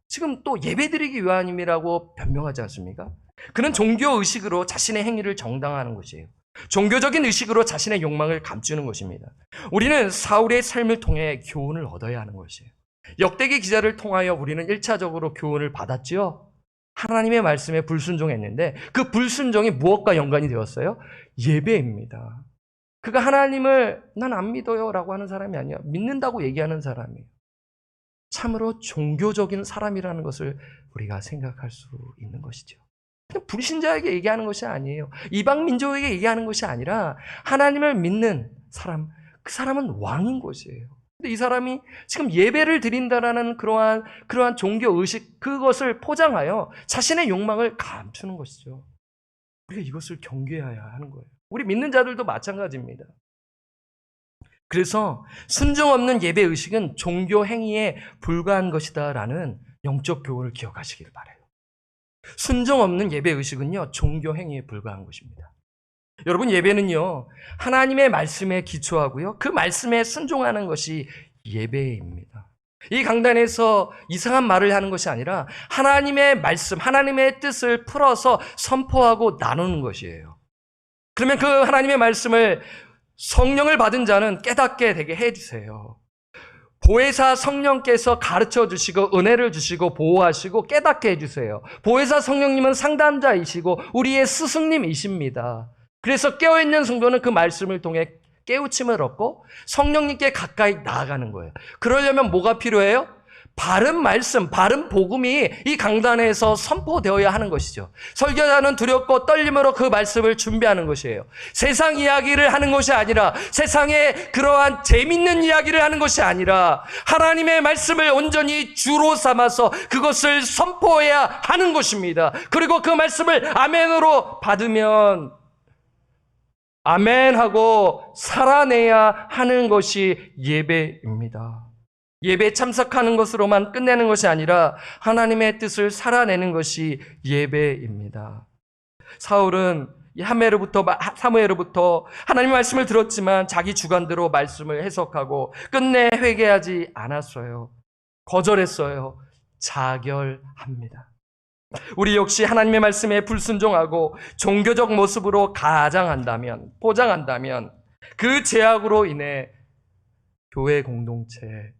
지금 또 예배 드리기 위함이라고 변명하지 않습니까? 그는 종교 의식으로 자신의 행위를 정당화하는 것이에요. 종교적인 의식으로 자신의 욕망을 감추는 것입니다. 우리는 사울의 삶을 통해 교훈을 얻어야 하는 것이에요. 역대기 기자를 통하여 우리는 1차적으로 교훈을 받았죠. 하나님의 말씀에 불순종했는데 그 불순종이 무엇과 연관이 되었어요? 예배입니다. 그가 하나님을 난 안 믿어요 라고 하는 사람이 아니야. 믿는다고 얘기하는 사람이에요. 참으로 종교적인 사람이라는 것을 우리가 생각할 수 있는 것이죠. 불신자에게 얘기하는 것이 아니에요. 이방 민족에게 얘기하는 것이 아니라 하나님을 믿는 사람, 그 사람은 왕인 것이에요. 근데 이 사람이 지금 예배를 드린다라는 그러한 종교 의식, 그것을 포장하여 자신의 욕망을 감추는 것이죠. 우리가 이것을 경계해야 하는 거예요. 우리 믿는 자들도 마찬가지입니다. 그래서 순종 없는 예배 의식은 종교 행위에 불과한 것이다라는 영적 교훈을 기억하시길 바라요. 순종 없는 예배 의식은요, 종교 행위에 불과한 것입니다. 여러분, 예배는요, 하나님의 말씀에 기초하고요, 그 말씀에 순종하는 것이 예배입니다. 이 강단에서 이상한 말을 하는 것이 아니라 하나님의 말씀, 하나님의 뜻을 풀어서 선포하고 나누는 것이에요. 그러면 그 하나님의 말씀을 성령을 받은 자는 깨닫게 되게 해주세요. 보혜사 성령께서 가르쳐 주시고 은혜를 주시고 보호하시고 깨닫게 해주세요. 보혜사 성령님은 상담자이시고 우리의 스승님이십니다. 그래서 깨어있는 성도는 그 말씀을 통해 깨우침을 얻고 성령님께 가까이 나아가는 거예요. 그러려면 뭐가 필요해요? 바른 말씀, 바른 복음이 이 강단에서 선포되어야 하는 것이죠. 설교자는 두렵고 떨림으로 그 말씀을 준비하는 것이에요. 세상 이야기를 하는 것이 아니라, 세상의 그러한 재밌는 이야기를 하는 것이 아니라 하나님의 말씀을 온전히 주로 삼아서 그것을 선포해야 하는 것입니다. 그리고 그 말씀을 아멘으로 받으면 아멘하고 살아내야 하는 것이 예배입니다. 예배에 참석하는 것으로만 끝내는 것이 아니라 하나님의 뜻을 살아내는 것이 예배입니다. 사울은 사무엘로부터 하나님의 말씀을 들었지만 자기 주관대로 말씀을 해석하고 끝내 회개하지 않았어요. 거절했어요. 자결합니다. 우리 역시 하나님의 말씀에 불순종하고 종교적 모습으로 포장한다면 그 죄악으로 인해 교회 공동체,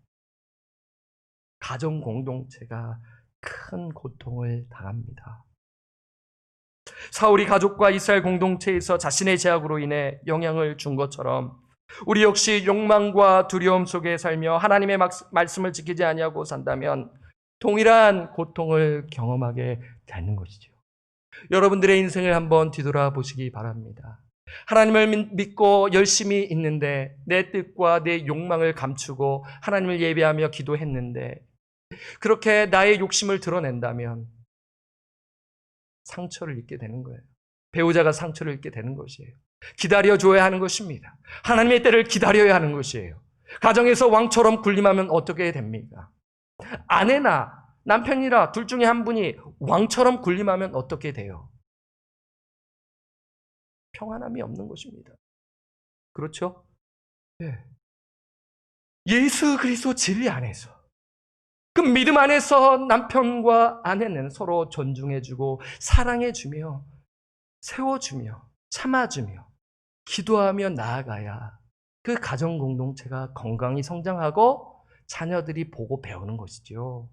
가정 공동체가 큰 고통을 당합니다. 사울이 가족과 이스라엘 공동체에서 자신의 죄악으로 인해 영향을 준 것처럼 우리 역시 욕망과 두려움 속에 살며 하나님의 말씀을 지키지 아니하고 산다면 동일한 고통을 경험하게 되는 것이죠. 여러분들의 인생을 한번 뒤돌아보시기 바랍니다. 하나님을 믿고 열심히 있는데 내 뜻과 내 욕망을 감추고 하나님을 예배하며 기도했는데 그렇게 나의 욕심을 드러낸다면 상처를 입게 되는 거예요. 배우자가 상처를 입게 되는 것이에요. 기다려줘야 하는 것입니다. 하나님의 때를 기다려야 하는 것이에요. 가정에서 왕처럼 군림하면 어떻게 됩니까? 아내나 남편이라 둘 중에 한 분이 왕처럼 군림하면 어떻게 돼요? 평안함이 없는 것입니다. 그렇죠? 네. 예수 그리스도 진리 안에서, 그 믿음 안에서 남편과 아내는 서로 존중해주고 사랑해주며 세워주며 참아주며 기도하며 나아가야 그 가정 공동체가 건강히 성장하고 자녀들이 보고 배우는 것이죠.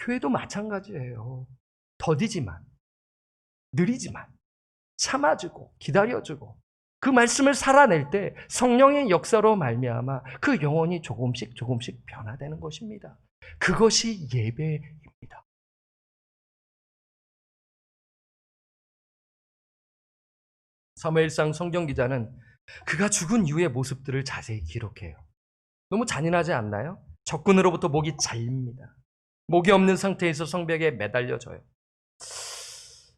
교회도 마찬가지예요. 더디지만, 느리지만, 참아주고, 기다려주고, 그 말씀을 살아낼 때 성령의 역사로 말미암아 그 영혼이 조금씩 변화되는 것입니다. 그것이 예배입니다. 사무엘상 성경 기자는 그가 죽은 이후의 모습들을 자세히 기록해요. 너무 잔인하지 않나요? 적군으로부터 목이 잘립니다. 목이 없는 상태에서 성벽에 매달려져요.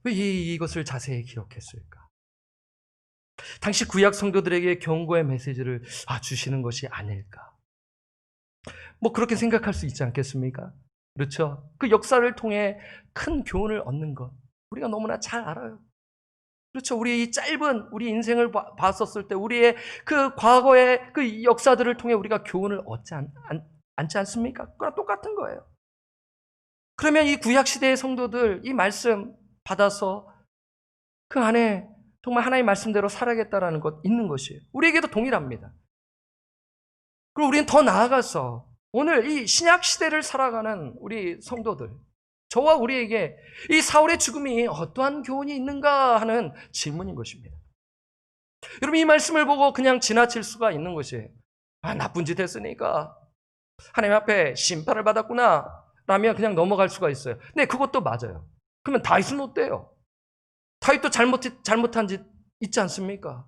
왜 이것을 자세히 기록했을까? 당시 구약 성도들에게 경고의 메시지를 주시는 것이 아닐까? 그렇게 생각할 수 있지 않겠습니까? 그렇죠? 그 역사를 통해 큰 교훈을 얻는 것 우리가 너무나 잘 알아요. 그렇죠? 우리 짧은 우리 인생을 봤었을 때 우리의 그 과거의 그 역사들을 통해 우리가 교훈을 얻지 않지 않습니까? 그거랑 똑같은 거예요. 그러면 이 구약 시대의 성도들 이 말씀 받아서 그 안에 정말 하나님의 말씀대로 살아야겠다라는 것 있는 것이에요. 우리에게도 동일합니다. 그리고 우리는 더 나아가서 오늘 이 신약 시대를 살아가는 우리 성도들, 저와 우리에게 이 사울의 죽음이 어떠한 교훈이 있는가 하는 질문인 것입니다. 여러분 이 말씀을 보고 그냥 지나칠 수가 있는 것이에요. 나쁜 짓 했으니까 하나님 앞에 심판을 받았구나 라면 그냥 넘어갈 수가 있어요. 네, 그것도 맞아요. 그러면 다윗은 어때요? 다윗도 잘못한 짓 있지 않습니까?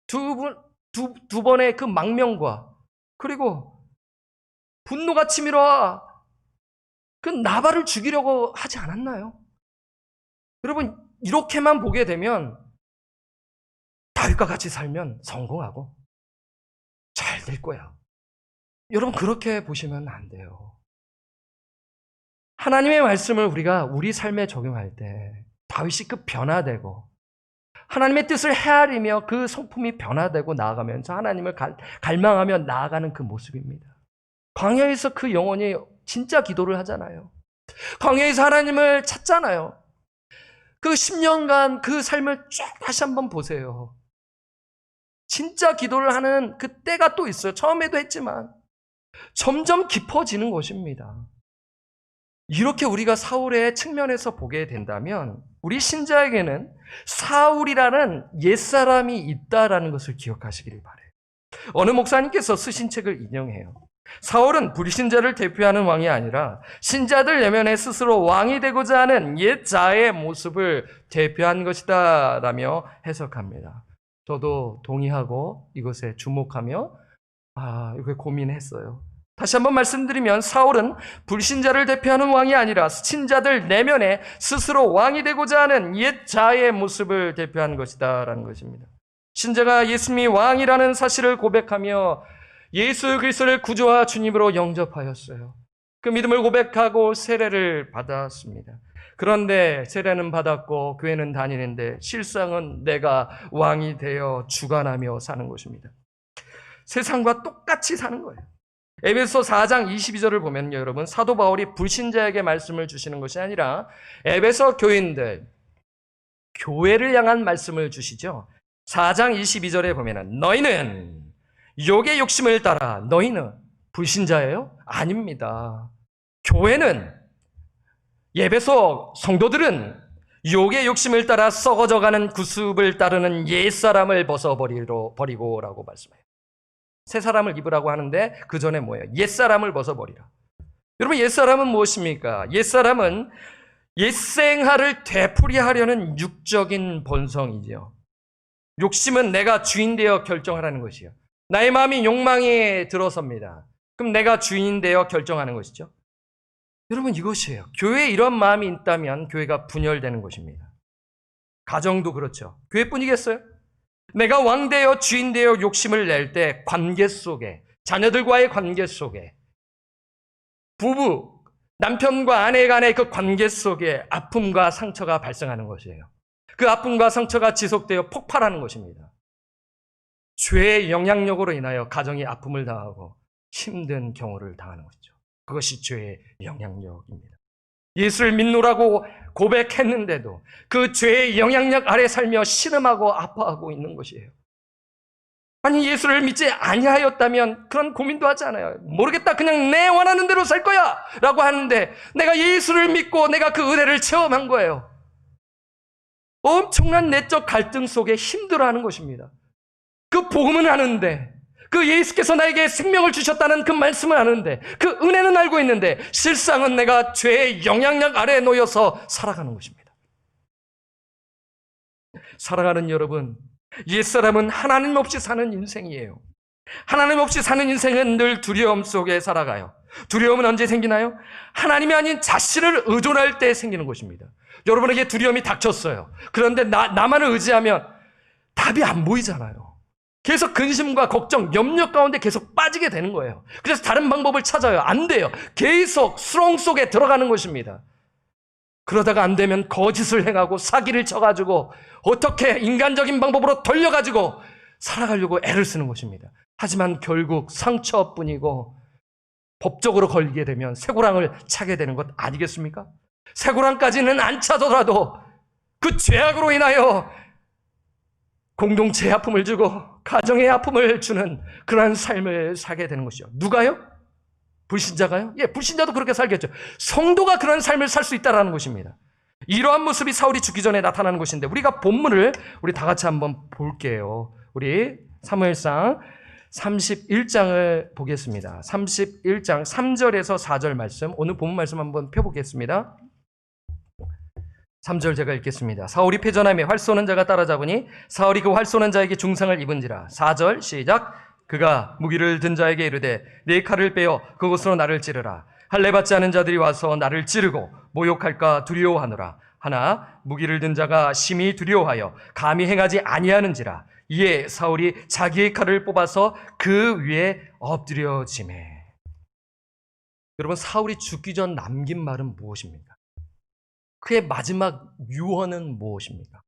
두 번의 그 망명과 그리고 분노가 치밀어 그 나발을 죽이려고 하지 않았나요? 여러분 이렇게만 보게 되면 다윗과 같이 살면 성공하고 잘 될 거야. 여러분 그렇게 보시면 안 돼요. 하나님의 말씀을 우리가 우리 삶에 적용할 때 다윗이 그 변화되고 하나님의 뜻을 헤아리며 그 성품이 변화되고 나아가면서 하나님을 갈망하며 나아가는 그 모습입니다. 광야에서 그 영혼이 진짜 기도를 하잖아요. 광야에서 하나님을 찾잖아요. 그 10년간 그 삶을 쫙 다시 한번 보세요. 진짜 기도를 하는 그 때가 또 있어요. 처음에도 했지만 점점 깊어지는 것입니다. 이렇게 우리가 사울의 측면에서 보게 된다면 우리 신자에게는 사울이라는 옛사람이 있다라는 것을 기억하시기를 바라요. 어느 목사님께서 쓰신 책을 인용해요. 사울은 불신자를 대표하는 왕이 아니라 신자들 내면에 스스로 왕이 되고자 하는 옛 자의 모습을 대표한 것이다 라며 해석합니다. 저도 동의하고 이것에 주목하며 이렇게 고민했어요. 다시 한번 말씀드리면 사울은 불신자를 대표하는 왕이 아니라 신자들 내면에 스스로 왕이 되고자 하는 옛 자의 모습을 대표한 것이다 라는 것입니다. 신자가 예수님이 왕이라는 사실을 고백하며 예수 그리스도를 구주와 주님으로 영접하였어요. 그 믿음을 고백하고 세례를 받았습니다. 그런데 세례는 받았고 교회는 다니는데 실상은 내가 왕이 되어 주관하며 사는 것입니다. 세상과 똑같이 사는 거예요. 에베소 4장 22절을 보면요, 여러분 사도 바울이 불신자에게 말씀을 주시는 것이 아니라 에베소 교인들, 교회를 향한 말씀을 주시죠. 4장 22절에 보면은 너희는 욕의 욕심을 따라 너희는 불신자예요? 아닙니다. 교회는 에베소 성도들은 욕의 욕심을 따라 썩어져가는 구습을 따르는 옛사람을 벗어버리고라고 말씀해요. 새 사람을 입으라고 하는데 그 전에 뭐예요? 옛사람을 벗어버리라. 여러분 옛사람은 무엇입니까? 옛사람은 옛생활을 되풀이하려는 육적인 본성이죠. 욕심은 내가 주인 되어 결정하라는 것이요. 나의 마음이 욕망에 들어섭니다. 그럼 내가 주인 되어 결정하는 것이죠. 여러분 이것이에요. 교회에 이런 마음이 있다면 교회가 분열되는 것입니다. 가정도 그렇죠. 교회뿐이겠어요? 내가 왕 되어 주인 되어 욕심을 낼 때 관계 속에, 자녀들과의 관계 속에, 부부, 남편과 아내 간의 그 관계 속에 아픔과 상처가 발생하는 것이에요. 그 아픔과 상처가 지속되어 폭발하는 것입니다. 죄의 영향력으로 인하여 가정이 아픔을 당하고 힘든 경우를 당하는 것이죠. 그것이 죄의 영향력입니다. 예수를 믿노라고 고백했는데도 그 죄의 영향력 아래 살며 신음하고 아파하고 있는 것이에요. 아니 예수를 믿지 아니하였다면 그런 고민도 하지 않아요. 모르겠다, 그냥 내 원하는 대로 살 거야 라고 하는데, 내가 예수를 믿고 내가 그 은혜를 체험한 거예요. 엄청난 내적 갈등 속에 힘들어하는 것입니다. 그 복음은 아는데, 그 예수께서 나에게 생명을 주셨다는 그 말씀을 아는데, 그 은혜는 알고 있는데, 실상은 내가 죄의 영향력 아래에 놓여서 살아가는 것입니다. 사랑하는 여러분, 옛사람은 하나님 없이 사는 인생이에요. 하나님 없이 사는 인생은 늘 두려움 속에 살아가요. 두려움은 언제 생기나요? 하나님이 아닌 자신을 의존할 때 생기는 것입니다. 여러분에게 두려움이 닥쳤어요. 그런데 나만을 의지하면 답이 안 보이잖아요. 계속 근심과 걱정, 염려 가운데 계속 빠지게 되는 거예요. 그래서 다른 방법을 찾아요. 안 돼요. 계속 수렁 속에 들어가는 것입니다. 그러다가 안 되면 거짓을 행하고 사기를 쳐가지고 어떻게 인간적인 방법으로 돌려가지고 살아가려고 애를 쓰는 것입니다. 하지만 결국 상처뿐이고, 법적으로 걸리게 되면 쇠고랑을 차게 되는 것 아니겠습니까? 쇠고랑까지는 안 차더라도 그 죄악으로 인하여 공동체의 아픔을 주고 가정의 아픔을 주는 그러한 삶을 살게 되는 것이죠. 누가요? 불신자가요? 예, 불신자도 그렇게 살겠죠. 성도가 그런 삶을 살 수 있다는 것입니다. 이러한 모습이 사울이 죽기 전에 나타나는 것인데, 우리가 본문을 우리 다 같이 한번 볼게요. 우리 사무엘상 31장을 보겠습니다. 31장 3절에서 4절 말씀, 오늘 본문 말씀 한번 펴보겠습니다. 3절 제가 읽겠습니다. 사울이 패전하며 활 쏘는 자가 따라잡으니 사울이 그 활 쏘는 자에게 중상을 입은지라. 4절 시작. 그가 무기를 든 자에게 이르되 네 칼을 빼어 그것으로 나를 찌르라. 할례 받지 않은 자들이 와서 나를 찌르고 모욕할까 두려워하노라. 하나 무기를 든 자가 심히 두려워하여 감히 행하지 아니하는지라. 이에 사울이 자기의 칼을 뽑아서 그 위에 엎드려지매. 여러분, 사울이 죽기 전 남긴 말은 무엇입니까? 그의 마지막 유언은 무엇입니까?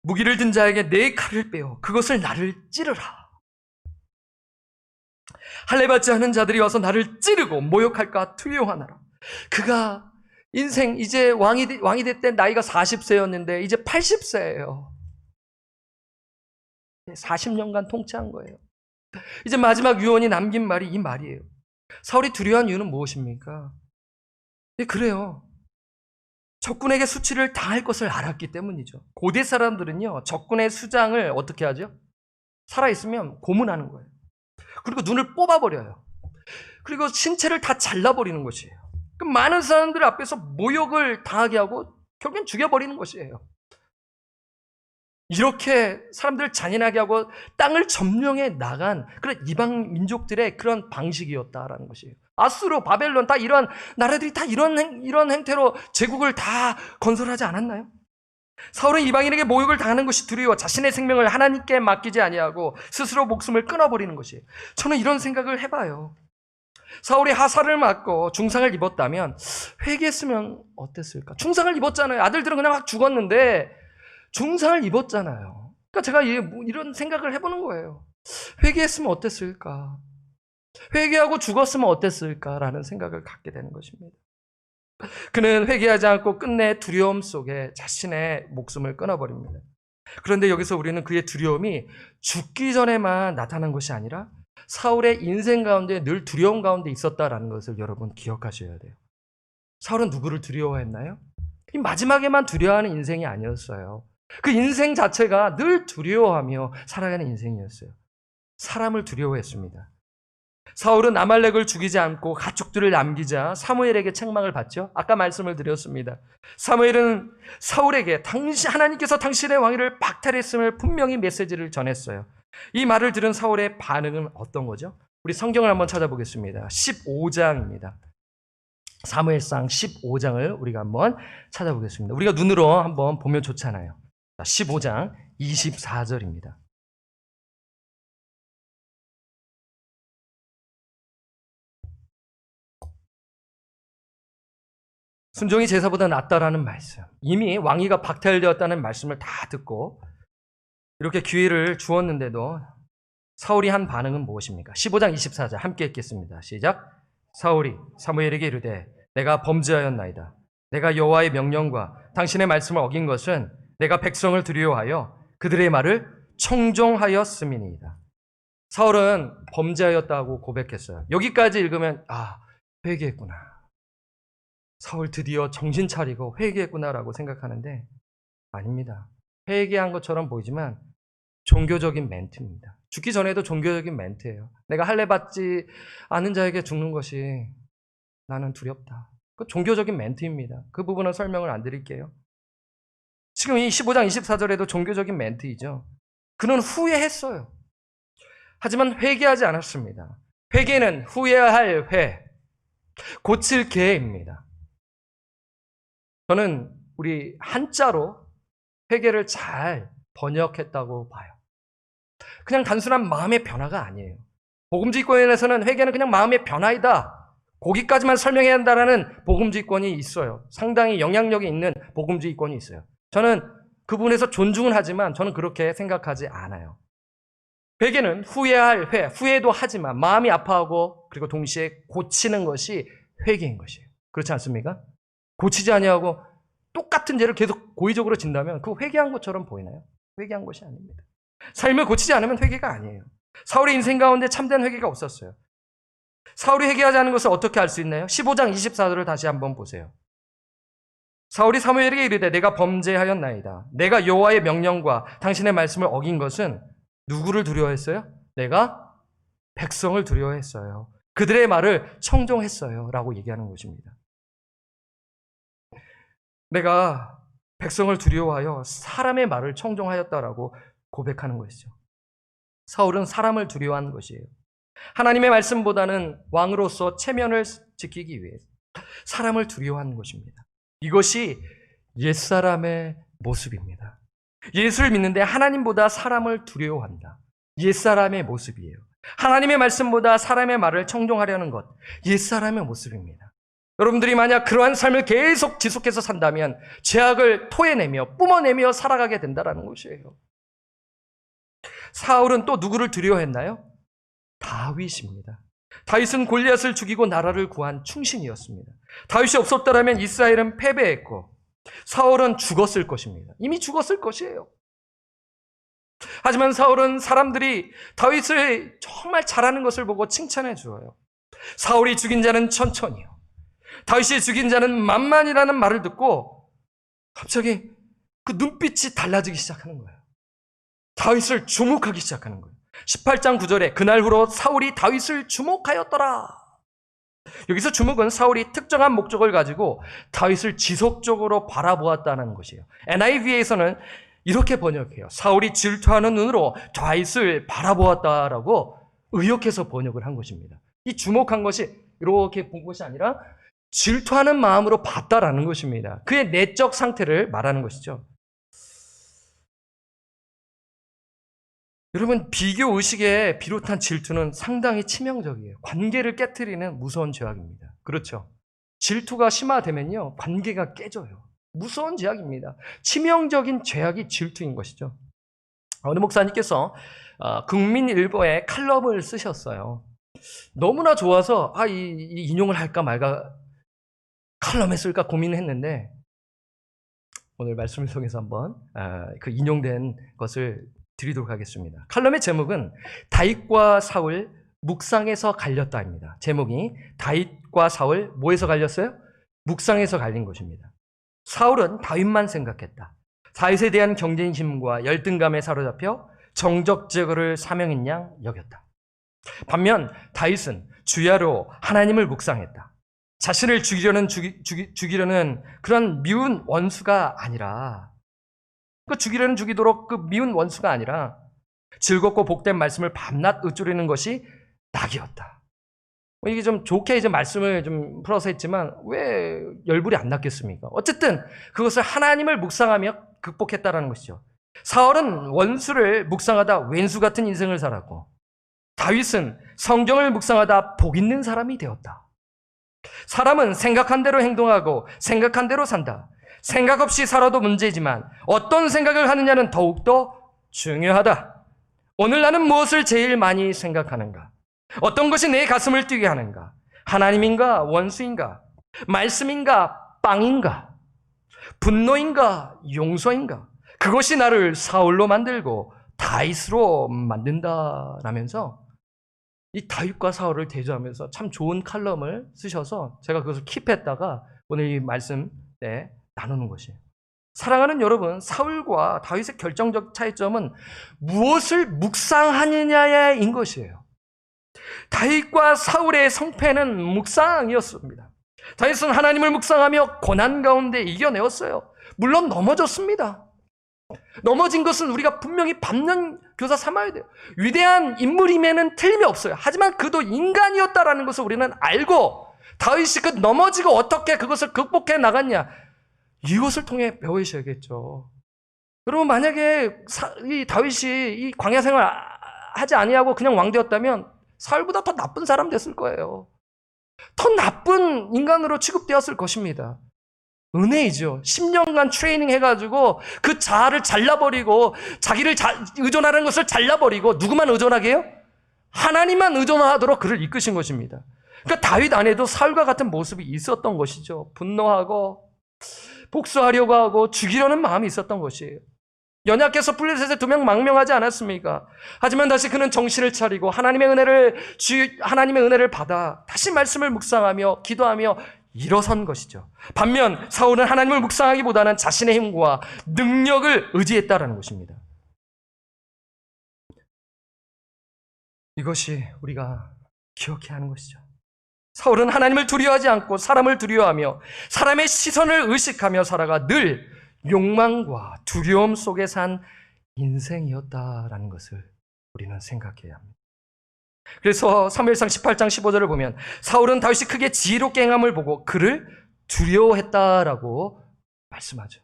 무기를 든 자에게 내 칼을 빼어 그것을 나를 찌르라. 할례 받지 않은 자들이 와서 나를 찌르고 모욕할까 두려워하노라. 그가 인생 이제 왕이 됐을 나이가 40세였는데 이제 80세예요. 40년간 통치한 거예요. 이제 마지막 유언이 남긴 말이 이 말이에요. 사울이 두려워한 이유는 무엇입니까? 예, 그래요. 적군에게 수치를 당할 것을 알았기 때문이죠. 고대 사람들은요, 적군의 수장을 어떻게 하죠? 살아있으면 고문하는 거예요. 그리고 눈을 뽑아버려요. 그리고 신체를 다 잘라버리는 것이에요. 그럼 많은 사람들 앞에서 모욕을 당하게 하고 결국엔 죽여버리는 것이에요. 이렇게 사람들을 잔인하게 하고 땅을 점령해 나간 그런 이방 민족들의 그런 방식이었다라는 것이에요. 아수르, 바벨론 다 이런 나라들이 다 이런 행태로 제국을 다 건설하지 않았나요? 사울은 이방인에게 모욕을 당하는 것이 두려워 자신의 생명을 하나님께 맡기지 아니하고 스스로 목숨을 끊어버리는 것이에요. 저는 이런 생각을 해봐요. 사울이 하사를 맞고 중상을 입었다면 회개했으면 어땠을까? 중상을 입었잖아요. 아들들은 그냥 확 죽었는데 중상을 입었잖아요. 그러니까 제가 이런 생각을 해보는 거예요. 회개했으면 어땠을까? 회개하고 죽었으면 어땠을까라는 생각을 갖게 되는 것입니다. 그는 회개하지 않고 끝내 두려움 속에 자신의 목숨을 끊어버립니다. 그런데 여기서 우리는 그의 두려움이 죽기 전에만 나타난 것이 아니라 사울의 인생 가운데 늘 두려움 가운데 있었다라는 것을 여러분 기억하셔야 돼요. 사울은 누구를 두려워했나요? 이 마지막에만 두려워하는 인생이 아니었어요. 그 인생 자체가 늘 두려워하며 살아가는 인생이었어요. 사람을 두려워했습니다. 사울은 아말렉을 죽이지 않고 가축들을 남기자 사무엘에게 책망을 받죠. 아까 말씀을 드렸습니다. 사무엘은 사울에게 하나님께서 당신의 왕위를 박탈했음을 분명히 메시지를 전했어요. 이 말을 들은 사울의 반응은 어떤 거죠? 우리 성경을 한번 찾아보겠습니다. 15장입니다. 사무엘상 15장을 우리가 한번 찾아보겠습니다. 우리가 눈으로 한번 보면 좋잖아요. 15장 24절입니다. 순종이 제사보다 낫다라는 말씀, 이미 왕위가 박탈되었다는 말씀을 다 듣고 이렇게 기회를 주었는데도 사울이 한 반응은 무엇입니까? 15장 24절 함께 읽겠습니다. 시작. 사울이 사무엘에게 이르되 내가 범죄하였나이다. 내가 여호와의 명령과 당신의 말씀을 어긴 것은 내가 백성을 두려워하여 그들의 말을 청종하였음이니이다. 사울은 범죄하였다고 고백했어요. 여기까지 읽으면 회개했구나. 사울 드디어 정신 차리고 회개했구나라고 생각하는데 아닙니다. 회개한 것처럼 보이지만 종교적인 멘트입니다. 죽기 전에도 종교적인 멘트예요. 내가 할례 받지 않은 자에게 죽는 것이 나는 두렵다. 그 종교적인 멘트입니다. 그 부분은 설명을 안 드릴게요. 지금 이 15장 24절에도 종교적인 멘트이죠. 그는 후회했어요. 하지만 회개하지 않았습니다. 회개는 후회해야 할 회, 고칠 개입니다. 저는 우리 한자로 회개를 잘 번역했다고 봐요. 그냥 단순한 마음의 변화가 아니에요. 복음주의권에서는 회개는 그냥 마음의 변화이다. 거기까지만 설명해야 한다는 복음주의권이 있어요. 상당히 영향력이 있는 복음주의권이 있어요. 저는 그 부분에서 존중은 하지만 저는 그렇게 생각하지 않아요. 회개는 후회할 회, 후회도 하지만 마음이 아파하고 그리고 동시에 고치는 것이 회개인 것이에요. 그렇지 않습니까? 고치지 아니하고 똑같은 죄를 계속 고의적으로 진다면 그 회개한 것처럼 보이나요? 회개한 것이 아닙니다. 삶을 고치지 않으면 회개가 아니에요. 사울의 인생 가운데 참된 회개가 없었어요. 사울이 회개하지 않은 것을 어떻게 알 수 있나요? 15장 24절을 다시 한번 보세요. 사울이 사무엘에게 이르되 내가 범죄하였나이다. 내가 여호와의 명령과 당신의 말씀을 어긴 것은 누구를 두려워했어요? 내가 백성을 두려워했어요. 그들의 말을 청종했어요. 라고 얘기하는 것입니다. 내가 백성을 두려워하여 사람의 말을 청종하였다라고 고백하는 것이죠. 사울은 사람을 두려워한 것이에요. 하나님의 말씀보다는 왕으로서 체면을 지키기 위해 사람을 두려워하는 것입니다. 이것이 옛사람의 모습입니다. 예수를 믿는데 하나님보다 사람을 두려워한다. 옛사람의 모습이에요. 하나님의 말씀보다 사람의 말을 청종하려는 것, 옛사람의 모습입니다. 여러분들이 만약 그러한 삶을 계속 지속해서 산다면 죄악을 토해내며 뿜어내며 살아가게 된다는 것이에요. 사울은 또 누구를 두려워했나요? 다윗입니다. 다윗은 골리앗을 죽이고 나라를 구한 충신이었습니다. 다윗이 없었더라면 이스라엘은 패배했고 사울은 죽었을 것입니다. 이미 죽었을 것이에요. 하지만 사울은 사람들이 다윗을 정말 잘하는 것을 보고 칭찬해 주어요. 사울이 죽인 자는 천천히요, 다윗이 죽인 자는 만만이라는 말을 듣고 갑자기 그 눈빛이 달라지기 시작하는 거예요. 다윗을 주목하기 시작하는 거예요. 18장 9절에 그날 후로 사울이 다윗을 주목하였더라. 여기서 주목은 사울이 특정한 목적을 가지고 다윗을 지속적으로 바라보았다는 것이에요. NIV에서는 이렇게 번역해요. 사울이 질투하는 눈으로 다윗을 바라보았다라고 의역해서 번역을 한 것입니다. 이 주목한 것이 이렇게 본 것이 아니라 질투하는 마음으로 봤다라는 것입니다. 그의 내적 상태를 말하는 것이죠. 여러분, 비교 의식에 비롯한 질투는 상당히 치명적이에요. 관계를 깨트리는 무서운 죄악입니다. 그렇죠? 질투가 심화되면요, 관계가 깨져요. 무서운 죄악입니다. 치명적인 죄악이 질투인 것이죠. 어느 목사님께서 국민일보에 칼럼을 쓰셨어요. 너무나 좋아서 이 인용을 할까 말까 칼럼에 쓸까 고민을 했는데 오늘 말씀을 통해서 한번 그 인용된 것을 드리도록 하겠습니다. 칼럼의 제목은 다윗과 사울 묵상에서 갈렸다입니다. 제목이 다윗과 사울 뭐에서 갈렸어요? 묵상에서 갈린 것입니다. 사울은 다윗만 생각했다. 다윗에 대한 경쟁심과 열등감에 사로잡혀 정적 제거를 사명인 양 여겼다. 반면 다윗은 주야로 하나님을 묵상했다. 자신을 죽이려는 그런 미운 원수가 아니라 죽이도록 그 미운 원수가 아니라 즐겁고 복된 말씀을 밤낮 으쭈리는 것이 낙이었다. 이게 좀 좋게 이제 말씀을 좀 풀어서 했지만 왜 열불이 안 났겠습니까? 어쨌든 그것을 하나님을 묵상하며 극복했다라는 것이죠. 사울은 원수를 묵상하다 왼수 같은 인생을 살았고 다윗은 성경을 묵상하다 복 있는 사람이 되었다. 사람은 생각한 대로 행동하고 생각한 대로 산다. 생각 없이 살아도 문제지만 어떤 생각을 하느냐는 더욱더 중요하다. 오늘 나는 무엇을 제일 많이 생각하는가? 어떤 것이 내 가슴을 뛰게 하는가? 하나님인가? 원수인가? 말씀인가? 빵인가? 분노인가? 용서인가? 그것이 나를 사울로 만들고 다윗으로 만든다라면서 이 다윗과 사울을 대조하면서 참 좋은 칼럼을 쓰셔서 제가 그것을 킵했다가 오늘 이 말씀 나누는 것이에요. 사랑하는 여러분, 사울과 다윗의 결정적 차이점은 무엇을 묵상하느냐인 것이에요. 다윗과 사울의 성패는 묵상이었습니다. 다윗은 하나님을 묵상하며 고난 가운데 이겨내었어요. 물론 넘어졌습니다. 넘어진 것은 우리가 분명히 반면 교사 삼아야 돼요. 위대한 인물임에는 틀림이 없어요. 하지만 그도 인간이었다라는 것을 우리는 알고 다윗이 그 넘어지고 어떻게 그것을 극복해 나갔냐, 이것을 통해 배우셔야겠죠. 여러분, 만약에 이 다윗이 이 광야 생활 하지 아니하고 그냥 왕되었다면 사울보다 더 나쁜 사람 됐을 거예요. 더 나쁜 인간으로 취급되었을 것입니다. 은혜이죠. 10년간 트레이닝 해가지고 그 자아를 잘라버리고 자기를 의존하는 것을 잘라버리고 누구만 의존하게 해요? 하나님만 의존하도록 그를 이끄신 것입니다. 그러니까 다윗 안에도 사울과 같은 모습이 있었던 것이죠. 분노하고 복수하려고 하고 죽이려는 마음이 있었던 것이에요. 연약해서 블레셋에 2명 망명하지 않았습니까? 하지만 다시 그는 정신을 차리고 하나님의 은혜를 받아 다시 말씀을 묵상하며 기도하며 일어선 것이죠. 반면 사울은 하나님을 묵상하기보다는 자신의 힘과 능력을 의지했다라는 것입니다. 이것이 우리가 기억해야 하는 것이죠. 사울은 하나님을 두려워하지 않고 사람을 두려워하며 사람의 시선을 의식하며 살아가 늘 욕망과 두려움 속에 산 인생이었다라는 것을 우리는 생각해야 합니다. 그래서 사무엘상 18장 15절을 보면 사울은 다윗이 크게 지혜롭게 행함을 보고 그를 두려워했다라고 말씀하죠.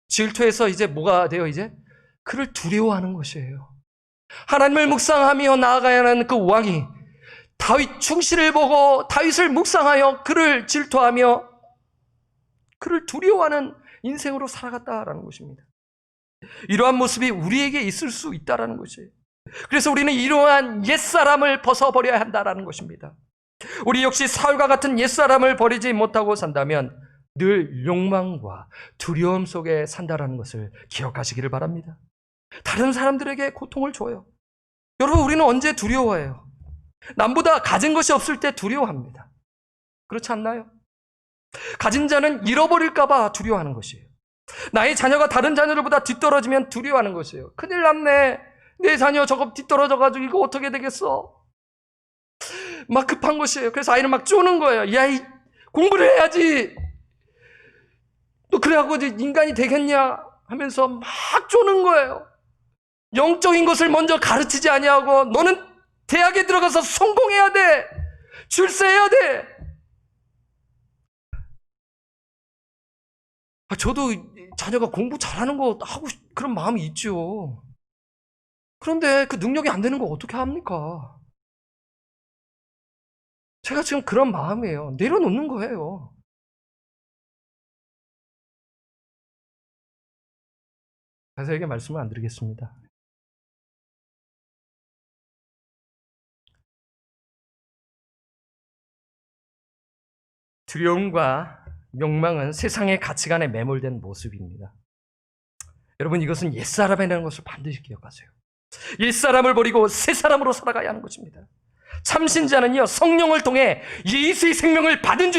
질투해서 이제 뭐가 돼요? 이제 그를 두려워하는 것이에요. 하나님을 묵상하며 나아가야 하는 그 왕이 다윗 충실을 보고 다윗을 묵상하여 그를 질투하며 그를 두려워하는 인생으로 살아갔다라는 것입니다. 이러한 모습이 우리에게 있을 수 있다라는 것이에요. 그래서 우리는 이러한 옛사람을 벗어버려야 한다라는 것입니다. 우리 역시 사울과 같은 옛사람을 버리지 못하고 산다면 늘 욕망과 두려움 속에 산다라는 것을 기억하시기를 바랍니다. 다른 사람들에게 고통을 줘요. 여러분, 우리는 언제 두려워해요? 남보다 가진 것이 없을 때 두려워합니다. 그렇지 않나요? 가진 자는 잃어버릴까 봐 두려워하는 것이에요. 나의 자녀가 다른 자녀들보다 뒤떨어지면 두려워하는 것이에요. 큰일 났네. 내 자녀 저거 뒤떨어져가지고 이거 어떻게 되겠어? 막 급한 것이에요. 그래서 아이를 막 쪼는 거예요. 야, 공부를 해야지. 또 그래갖고 인간이 되겠냐 하면서 막 쪼는 거예요. 영적인 것을 먼저 가르치지 아니하고 너는 대학에 들어가서 성공해야 돼. 출세해야 돼. 저도 자녀가 공부 잘하는 거 하고 그런 마음이 있죠. 그런데 그 능력이 안 되는 거 어떻게 합니까? 제가 지금 그런 마음이에요. 내려놓는 거예요. 자세하게 말씀을 안 드리겠습니다. 두려움과 욕망은 세상의 가치관에 매몰된 모습입니다. 여러분, 이것은 옛사람이라는 것을 반드시 기억하세요. 옛사람을 버리고 새사람으로 살아가야 하는 것입니다. 참신자는요, 성령을 통해 예수의 생명을 받은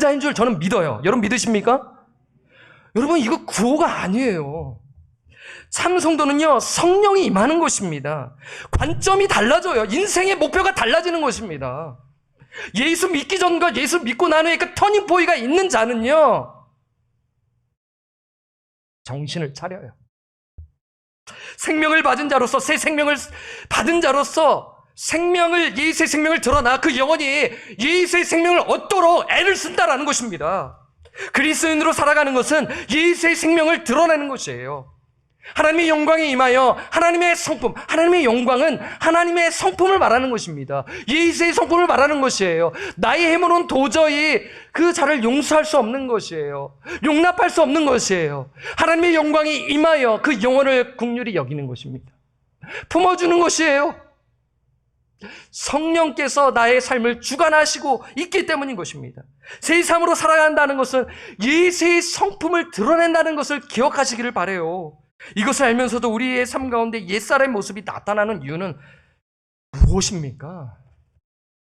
자인 줄 저는 믿어요. 여러분 믿으십니까? 여러분, 이거 구호가 아니에요. 참 성도는요, 성령이 임하는 것입니다. 관점이 달라져요. 인생의 목표가 달라지는 것입니다. 예수 믿기 전과 예수 믿고 난 후에 그 터닝 포인트가 있는 자는요, 정신을 차려요. 생명을 받은 자로서, 새 생명을 받은 자로서 예수의 생명을 드러나 그 영혼이 예수의 생명을 얻도록 애를 쓴다라는 것입니다. 그리스도인으로 살아가는 것은 예수의 생명을 드러내는 것이에요. 하나님의 영광에 임하여 하나님의 성품, 하나님의 영광은 하나님의 성품을 말하는 것입니다. 예수의 성품을 말하는 것이에요. 나의 힘으로는 도저히 그 자를 용서할 수 없는 것이에요. 용납할 수 없는 것이에요. 하나님의 영광이 임하여 그 영혼을 긍휼히 여기는 것입니다. 품어주는 것이에요. 성령께서 나의 삶을 주관하시고 있기 때문인 것입니다. 새 삶으로 살아간다는 것은 예수의 성품을 드러낸다는 것을 기억하시기를 바라요. 이것을 알면서도 우리의 삶 가운데 옛사람의 모습이 나타나는 이유는 무엇입니까?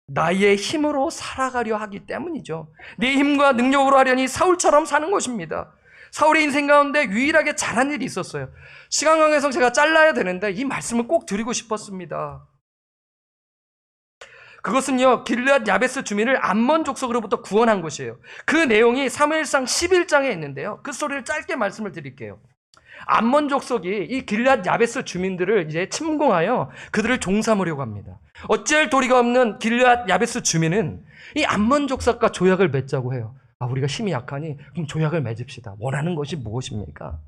나의 힘으로 살아가려 하기 때문이죠. 내 힘과 능력으로 하려니 사울처럼 사는 것입니다. 사울의 인생 가운데 유일하게 잘한 일이 있었어요. 시간 관계상 제가 잘라야 되는데 이 말씀을 꼭 드리고 싶었습니다. 그것은요, 길르앗 야베스 주민을 암몬 족속으로부터 구원한 것이에요. 그 내용이 사무엘상 11장에 있는데요. 그 소리를 짧게 말씀을 드릴게요. 암몬 족속이 이 길르앗 야베스 주민들을 이제 침공하여 그들을 종삼으려고 합니다. 어찌할 도리가 없는 길르앗 야베스 주민은 이 암몬 족속과 조약을 맺자고 해요. 우리가 힘이 약하니 그럼 조약을 맺읍시다. 원하는 것이 무엇입니까?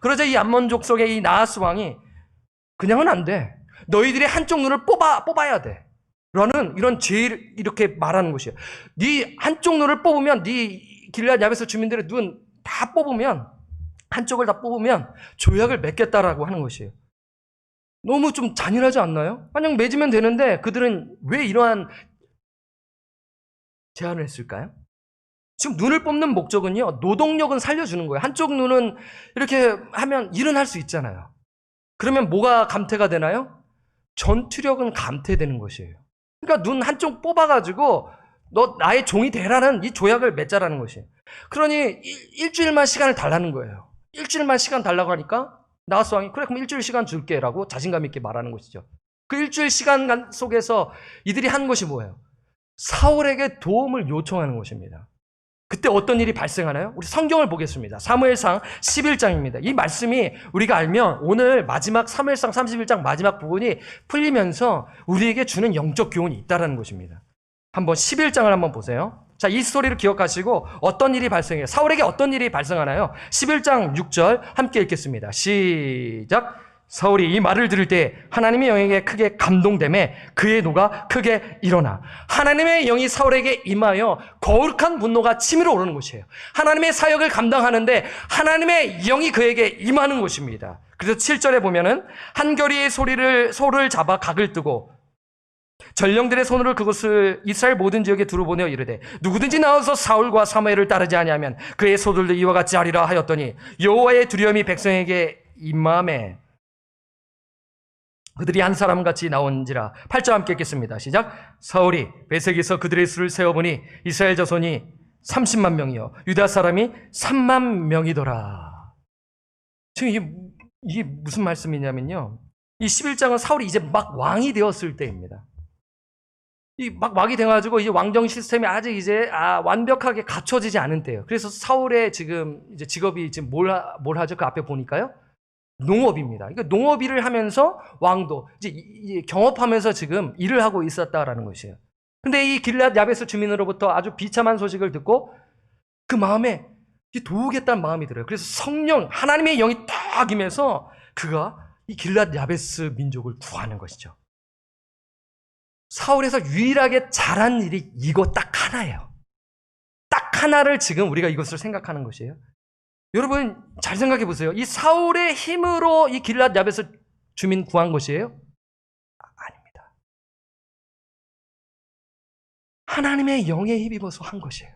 그러자 이 암몬 족속의 이 나하스 왕이 그냥은 안 돼. 너희들의 한쪽 눈을 뽑아야 돼. 라는 이런 죄를 이렇게 말하는 것이에요. 네 한쪽 눈을 뽑으면, 네 길르앗 야베스 주민들의 눈 다 뽑으면, 한쪽을 다 뽑으면 조약을 맺겠다라고 하는 것이에요. 너무 좀 잔인하지 않나요? 그냥 맺으면 되는데 그들은 왜 이러한 제안을 했을까요? 지금 눈을 뽑는 목적은요, 노동력은 살려주는 거예요. 한쪽 눈은 이렇게 하면 일은 할 수 있잖아요. 그러면 뭐가 감퇴가 되나요? 전투력은 감퇴되는 것이에요. 그러니까 눈 한쪽 뽑아가지고 너 나의 종이 되라는 이 조약을 맺자라는 것이에요. 그러니 일주일만 시간을 달라는 거예요. 일주일만 시간 달라고 하니까 나하스 왕이 그래 그럼 일주일 시간 줄게 라고 자신감 있게 말하는 것이죠. 그 일주일 시간 속에서 이들이 한 것이 뭐예요? 사울에게 도움을 요청하는 것입니다. 그때 어떤 일이 발생하나요? 우리 성경을 보겠습니다. 사무엘상 11장입니다. 이 말씀이 우리가 알면 오늘 마지막 사무엘상 31장 마지막 부분이 풀리면서 우리에게 주는 영적 교훈이 있다는 것입니다. 한번 11장을 한번 보세요. 자, 이 스토리를 기억하시고 어떤 일이 발생해요? 사울에게 어떤 일이 발생하나요? 11장 6절 함께 읽겠습니다. 시작! 사울이 이 말을 들을 때 하나님의 영에게 크게 감동되매 그의 노가 크게 일어나 하나님의 영이 사울에게 임하여 거룩한 분노가 치밀어 오르는 것이에요. 하나님의 사역을 감당하는데 하나님의 영이 그에게 임하는 것입니다. 그래서 7절에 보면은 한결이의 소를 잡아 각을 뜨고 전령들의 손으로 그것을 이스라엘 모든 지역에 두루 보내어 이르되 누구든지 나와서 사울과 사무엘을 따르지 아니하면 그의 소들도 이와 같이 하리라 하였더니 여호와의 두려움이 백성에게 임함에 그들이 한 사람같이 나온지라. 8절 함께 읽겠습니다. 시작. 사울이 베색에서 그들의 수를 세어보니 이스라엘 자손이 30만 명이요 유다 사람이 3만 명이더라. 지금 이게 무슨 말씀이냐면요, 이 11장은 사울이 이제 막 왕이 되었을 때입니다. 이 막 왕이 돼가지고 이 왕정 시스템이 아직 이제 완벽하게 갖춰지지 않은 때예요. 그래서 사울의 지금 이제 직업이 지금 뭘 하죠? 그 앞에 보니까요, 농업입니다. 그러니까 농업 일을 하면서 왕도 이제 경업하면서 지금 일을 하고 있었다라는 것이에요. 근데 이 길르앗 야베스 주민으로부터 아주 비참한 소식을 듣고 그 마음에 도우겠다는 마음이 들어요. 그래서 성령 하나님의 영이 딱 임해서 그가 이 길르앗 야베스 민족을 구하는 것이죠. 사울에서 유일하게 잘한 일이 이거 딱 하나예요. 딱 하나를 지금 우리가 이것을 생각하는 것이에요. 여러분 잘 생각해 보세요. 이 사울의 힘으로 이 길르앗 야베스 주민 구한 것이에요? 아닙니다. 하나님의 영에 힘입어서 한 것이에요.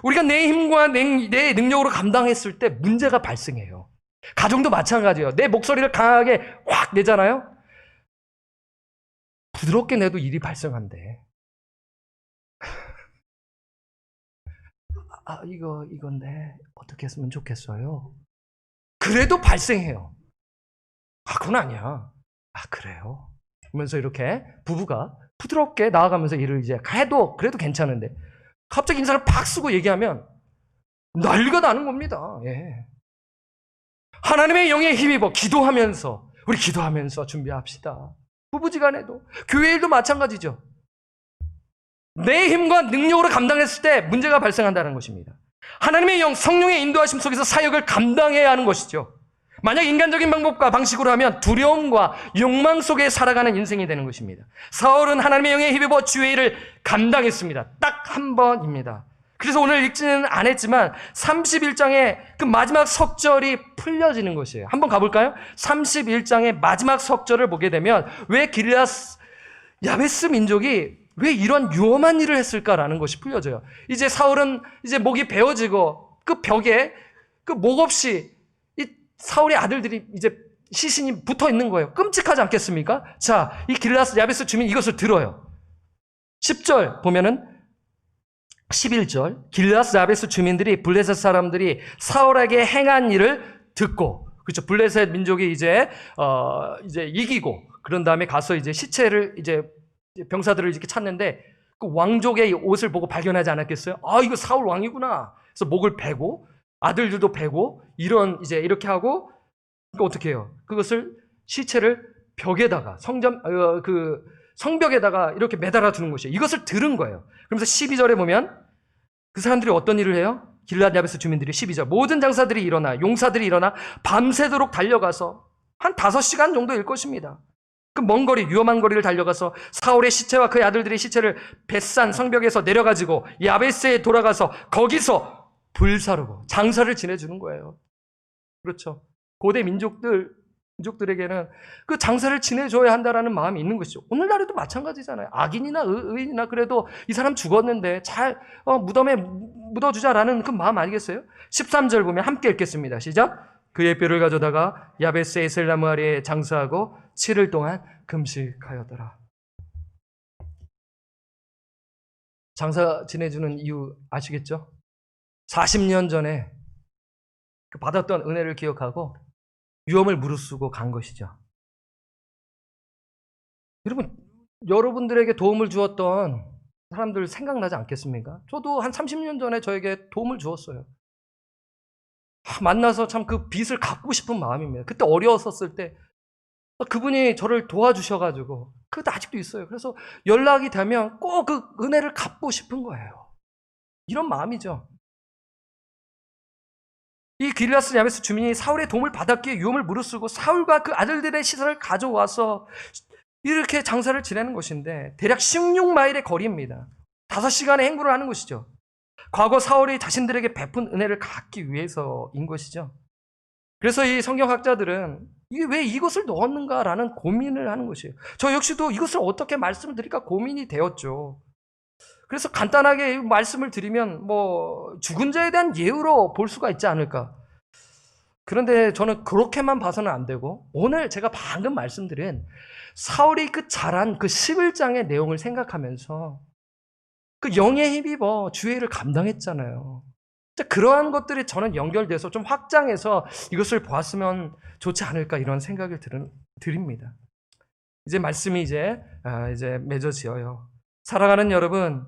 우리가 내 힘과 내 능력으로 감당했을 때 문제가 발생해요. 가정도 마찬가지예요. 내 목소리를 강하게 확 내잖아요. 부드럽게 내도 일이 발생한대. 이건데 어떻게 했으면 좋겠어요? 그래도 발생해요. 그건 아니야. 그래요? 그러면서 이렇게 부부가 부드럽게 나아가면서 일을 이제 해도 그래도 괜찮은데 갑자기 인사를 팍 쓰고 얘기하면 난리가 나는 겁니다. 예. 하나님의 영에 힘입어 기도하면서 우리 기도하면서 준비합시다. 부부지간에도 교회 일도 마찬가지죠. 내 힘과 능력으로 감당했을 때 문제가 발생한다는 것입니다. 하나님의 영, 성령의 인도하심 속에서 사역을 감당해야 하는 것이죠. 만약 인간적인 방법과 방식으로 하면 두려움과 욕망 속에 살아가는 인생이 되는 것입니다. 사울은 하나님의 영에 힘입어 주의 일을 감당했습니다. 딱 한 번입니다. 그래서 오늘 읽지는 않았지만 31장의 그 마지막 석절이 풀려지는 것이에요. 한번 가볼까요? 31장의 마지막 석절을 보게 되면 왜 길르앗 야베스 민족이 왜 이런 위험한 일을 했을까라는 것이 풀려져요. 이제 사울은 이제 목이 베어지고 그 벽에 그 목 없이 사울의 아들들이 이제 시신이 붙어 있는 거예요. 끔찍하지 않겠습니까? 자, 이 길르앗 야베스 주민이 이것을 들어요. 10절 보면은 11절 길르앗 야베스 주민들이 블레셋 사람들이 사울에게 행한 일을 듣고, 그렇죠. 블레셋 민족이 이제 이기고 그런 다음에 가서 이제 시체를 이제 병사들을 이렇게 찾는데 그 왕족의 옷을 보고 발견하지 않았겠어요? 아, 이거 사울 왕이구나. 그래서 목을 베고 아들들도 베고 이제 이렇게 하고 어떻게 해요? 그것을 시체를 벽에다가 성벽에다가 이렇게 매달아 두는 것이에요. 이것을 들은 거예요. 그러면서 12절에 보면 그 사람들이 어떤 일을 해요? 길르앗 야베스 주민들이 12절 모든 장사들이 일어나 용사들이 일어나 밤새도록 달려가서 한 5시간 정도일 것입니다. 그 먼 거리, 위험한 거리를 달려가서 사울의 시체와 그의 아들들의 시체를 벳산 성벽에서 내려가지고 야베스에 돌아가서 거기서 불사르고 장사를 지내주는 거예요. 그렇죠. 고대 민족들에게는 그 장사를 지내줘야 한다라는 마음이 있는 것이죠. 오늘날에도 마찬가지잖아요. 악인이나 의인이나 그래도 이 사람 죽었는데 잘 무덤에 묻어주자라는 그 마음 아니겠어요? 13절 보면 함께 읽겠습니다. 시작. 그의 뼈를 가져다가 야베스 에셀나무 아래에 장사하고 7일 동안 금식하였더라. 장사 지내주는 이유 아시겠죠? 40년 전에 그 받았던 은혜를 기억하고 위험을 무릅쓰고 간 것이죠. 여러분들에게 도움을 주었던 사람들 생각나지 않겠습니까? 저도 한 30년 전에 저에게 도움을 주었어요. 만나서 참 그 빚을 갚고 싶은 마음입니다. 그때 어려웠었을 때 그분이 저를 도와주셔가지고 그것도 아직도 있어요. 그래서 연락이 되면 꼭 그 은혜를 갚고 싶은 거예요. 이런 마음이죠. 이 길르앗 야베스 주민이 사울의 도움을 받았기에 위험을 무릅쓰고 사울과 그 아들들의 시설을 가져와서 이렇게 장사를 지내는 것인데 대략 16마일의 거리입니다. 5시간의 행군을 하는 것이죠. 과거 사울이 자신들에게 베푼 은혜를 갚기 위해서인 것이죠. 그래서 이 성경학자들은 이게 왜 이것을 넣었는가라는 고민을 하는 것이에요. 저 역시도 이것을 어떻게 말씀을 드릴까 고민이 되었죠. 그래서 간단하게 말씀을 드리면 죽은 자에 대한 예우로 볼 수가 있지 않을까. 그런데 저는 그렇게만 봐서는 안 되고 오늘 제가 방금 말씀드린 사울이 그 잘한 그 11장의 내용을 생각하면서 그 영에 힘입어 주의 일을 감당했잖아요. 그러한 것들이 저는 연결돼서 좀 확장해서 이것을 보았으면 좋지 않을까 이런 생각을 드립니다. 이제 말씀이 이제 맺어지어요. 사랑하는 여러분,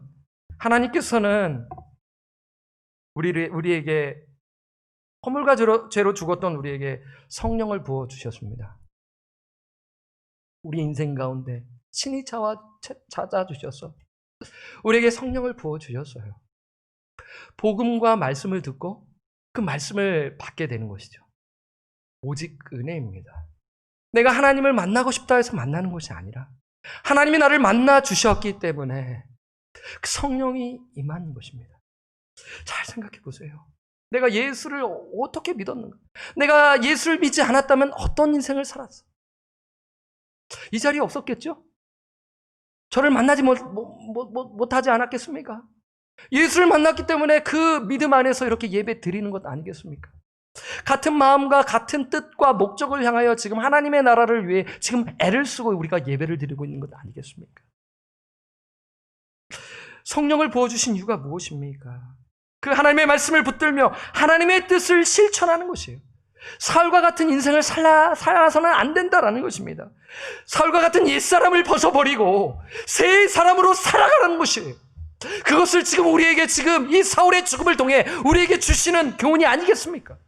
하나님께서는 우리에게 허물과 죄로 죽었던 우리에게 성령을 부어 주셨습니다. 우리 인생 가운데 친히 찾아주셔서 우리에게 성령을 부어 주셨어요. 복음과 말씀을 듣고 그 말씀을 받게 되는 것이죠. 오직 은혜입니다. 내가 하나님을 만나고 싶다 해서 만나는 것이 아니라 하나님이 나를 만나 주셨기 때문에 그 성령이 임한 것입니다. 잘 생각해 보세요. 내가 예수를 어떻게 믿었는가? 내가 예수를 믿지 않았다면 어떤 인생을 살았어? 이 자리에 없었겠죠? 저를 만나지 못하지 않았겠습니까? 예수를 만났기 때문에 그 믿음 안에서 이렇게 예배 드리는 것 아니겠습니까? 같은 마음과 같은 뜻과 목적을 향하여 지금 하나님의 나라를 위해 지금 애를 쓰고 우리가 예배를 드리고 있는 것 아니겠습니까? 성령을 부어주신 이유가 무엇입니까? 그 하나님의 말씀을 붙들며 하나님의 뜻을 실천하는 것이에요. 사울과 같은 인생을 살아서는 안 된다라는 것입니다. 사울과 같은 옛사람을 벗어버리고 새 사람으로 살아가는 것이에요. 그것을 지금 우리에게 지금 이 사울의 죽음을 통해 우리에게 주시는 교훈이 아니겠습니까?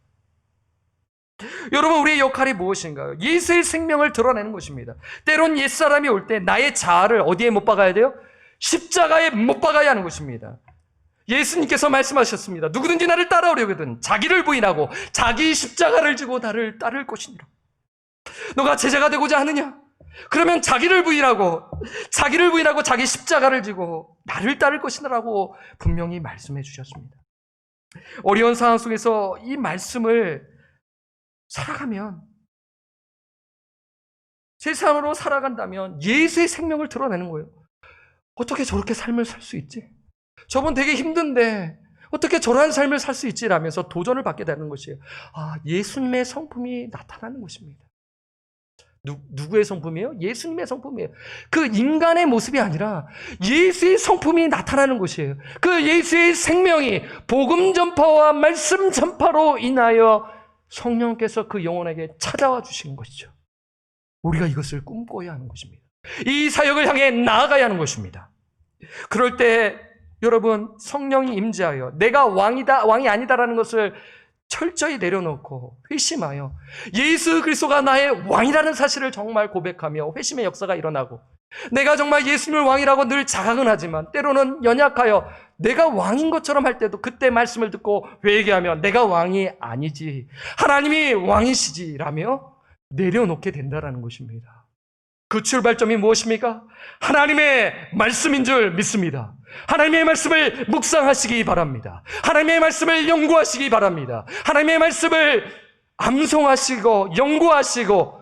여러분, 우리의 역할이 무엇인가요? 예수의 생명을 드러내는 것입니다. 때론 옛사람이 올 때 나의 자아를 어디에 못 박아야 돼요? 십자가에 못 박아야 하는 것입니다. 예수님께서 말씀하셨습니다. 누구든지 나를 따라오려거든 자기를 부인하고 자기 십자가를 지고 나를 따를 것이니라. 너가 제자가 되고자 하느냐? 그러면 자기를 부인하고 자기 십자가를 지고 나를 따를 것이라고 분명히 말씀해 주셨습니다. 어려운 상황 속에서 이 말씀을 살아가면, 세상으로 살아간다면 예수의 생명을 드러내는 거예요. 어떻게 저렇게 삶을 살 수 있지? 저분 되게 힘든데 어떻게 저러한 삶을 살 수 있지라면서 도전을 받게 되는 것이에요. 예수님의 성품이 나타나는 것입니다. 누구의 성품이에요? 예수님의 성품이에요. 그 인간의 모습이 아니라 예수의 성품이 나타나는 것이에요. 그 예수의 생명이 복음 전파와 말씀 전파로 인하여 성령께서 그 영혼에게 찾아와 주신 것이죠. 우리가 이것을 꿈꿔야 하는 것입니다. 이 사역을 향해 나아가야 하는 것입니다. 그럴 때 여러분, 성령이 임재하여 내가 왕이 아니다라는 것을 철저히 내려놓고 회심하여 예수 그리스도가 나의 왕이라는 사실을 정말 고백하며 회심의 역사가 일어나고, 내가 정말 예수님을 왕이라고 늘 자각은 하지만 때로는 연약하여 내가 왕인 것처럼 할 때도 그때 말씀을 듣고 회개하며 내가 왕이 아니지, 하나님이 왕이시지라며 내려놓게 된다는 것입니다. 그 출발점이 무엇입니까? 하나님의 말씀인 줄 믿습니다. 하나님의 말씀을 묵상하시기 바랍니다. 하나님의 말씀을 연구하시기 바랍니다. 하나님의 말씀을 암송하시고 연구하시고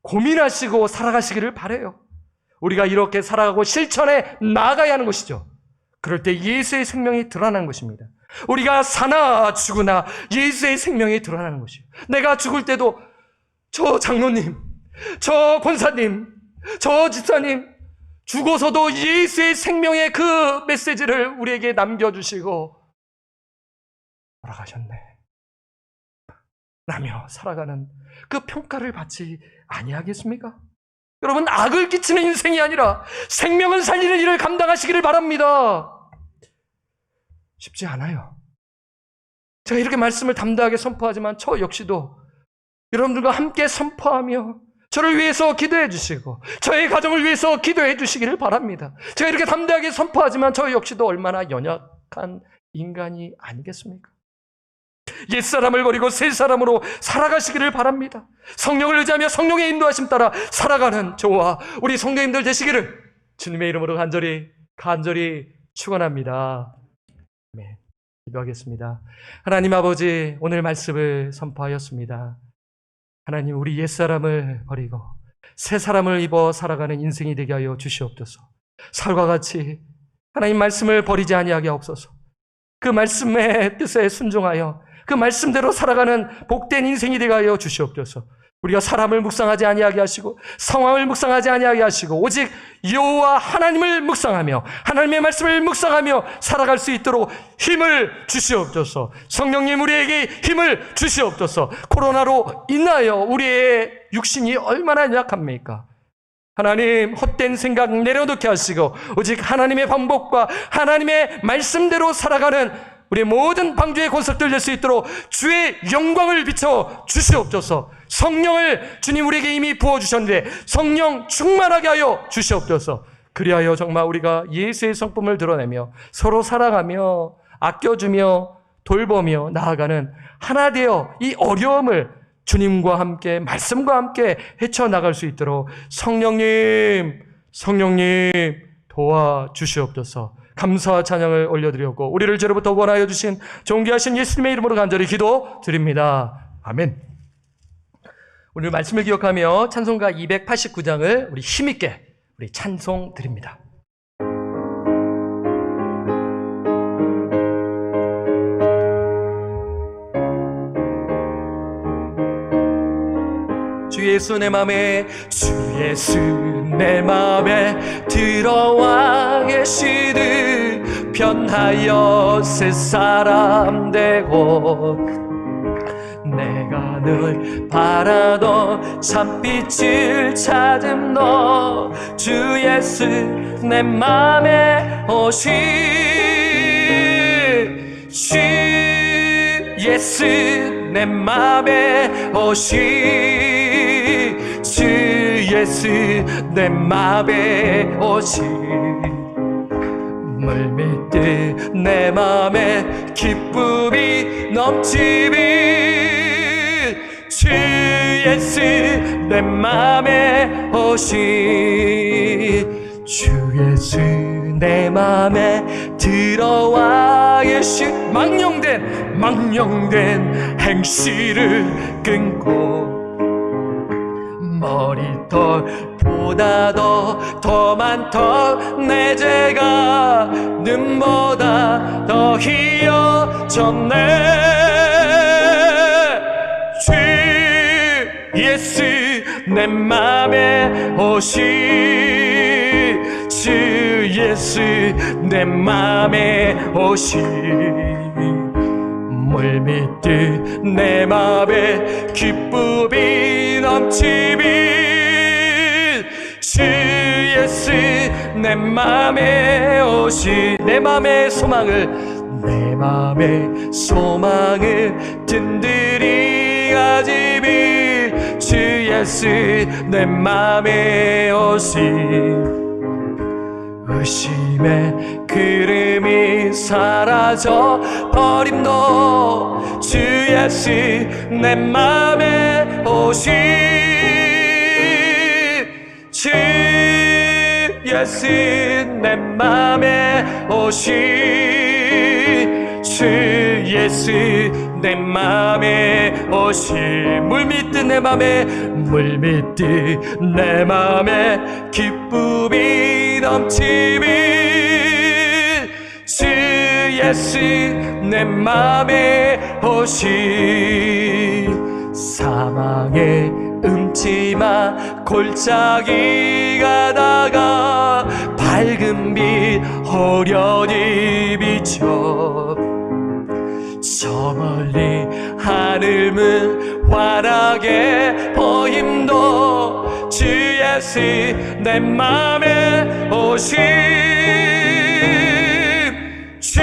고민하시고 살아가시기를 바라요. 우리가 이렇게 살아가고 실천에 나아가야 하는 것이죠. 그럴 때 예수의 생명이 드러나는 것입니다. 우리가 사나 죽으나 예수의 생명이 드러나는 것이에요. 내가 죽을 때도 저 장로님, 저 권사님, 저 집사님 죽어서도 예수의 생명의 그 메시지를 우리에게 남겨주시고 돌아가셨네 라며 살아가는 그 평가를 받지 아니하겠습니까? 여러분, 악을 끼치는 인생이 아니라 생명을 살리는 일을 감당하시기를 바랍니다. 쉽지 않아요. 제가 이렇게 말씀을 담대하게 선포하지만 저 역시도 여러분들과 함께 선포하며 저를 위해서 기도해 주시고 저의 가정을 위해서 기도해 주시기를 바랍니다. 제가 이렇게 담대하게 선포하지만 저 역시도 얼마나 연약한 인간이 아니겠습니까? 옛사람을 버리고 새 사람으로 살아가시기를 바랍니다. 성령을 의지하며 성령의 인도하심 따라 살아가는 저와 우리 성도님들 되시기를 주님의 이름으로 간절히 축원합니다. 네, 기도하겠습니다. 하나님 아버지, 오늘 말씀을 선포하였습니다. 하나님, 우리 옛사람을 버리고 새 사람을 입어 살아가는 인생이 되게 하여 주시옵소서. 살과 같이 하나님 말씀을 버리지 아니하게 하옵소서. 그 말씀의 뜻에 순종하여 그 말씀대로 살아가는 복된 인생이 되게 하여 주시옵소서. 우리가 사람을 묵상하지 아니하게 하시고 상황을 묵상하지 아니하게 하시고 오직 여호와 하나님을 묵상하며 하나님의 말씀을 묵상하며 살아갈 수 있도록 힘을 주시옵소서. 성령님, 우리에게 힘을 주시옵소서. 코로나로 인하여 우리의 육신이 얼마나 연약합니까? 하나님, 헛된 생각 내려놓게 하시고 오직 하나님의 방법과 하나님의 말씀대로 살아가는 우리 모든 방주의 권속들 될 수 있도록 주의 영광을 비춰 주시옵소서. 성령을 주님 우리에게 이미 부어주셨는데 성령 충만하게 하여 주시옵소서. 그리하여 정말 우리가 예수의 성품을 드러내며 서로 사랑하며 아껴주며 돌보며 나아가는 하나 되어 이 어려움을 주님과 함께 말씀과 함께 헤쳐나갈 수 있도록 성령님 도와주시옵소서. 감사와 찬양을 올려드렸고 우리를 죄로부터 구원하여 주신 존귀하신 예수님의 이름으로 간절히 기도드립니다. 아멘. 오늘 말씀을 기억하며 찬송가 289장을 우리 힘있게 우리 찬송 드립니다. 주 예수 내 맘에 주 예수 내 맘에 들어와 계시듯 변하여 새 사람 되고 내가 늘 바라던 참빛을 찾은 너 주 예수 내 맘에 오신 주 예수 내 맘에 오신 주 예수 내 맘에 오신 물밀듯 내 맘에 기쁨이 넘치는 주 예수 내 맘에 오신 주 예수 내 맘에 들어와 계신 망령된 행실을 끊고 머리털보다 더 많던 내 죄가 눈보다 더 희어졌네. 주 예수 내 맘에 오시, 주 예수 내 맘에 오시. 물밀듯 내 맘에 기쁨이 넘치비, 주 예수 내 맘에 오시. 내 맘의 소망을 든들이 가지비, 주 예수 내 맘에 오시. 의심의 그름이 사라져 버림도, 주 예수 내 맘에 오시, 주 예수 내 맘에 오시, 주 예수 내 맘에 오시. 물밀듯 내 맘에 기쁨이 넘치비, 주 예수 내 맘에 오시. 사망의 음침한 골짜기 가다가 밝은 빛 호련히 비춰, 저 멀리 하늘문 환하게 보임도, 주 예수 내 맘에 오시, 주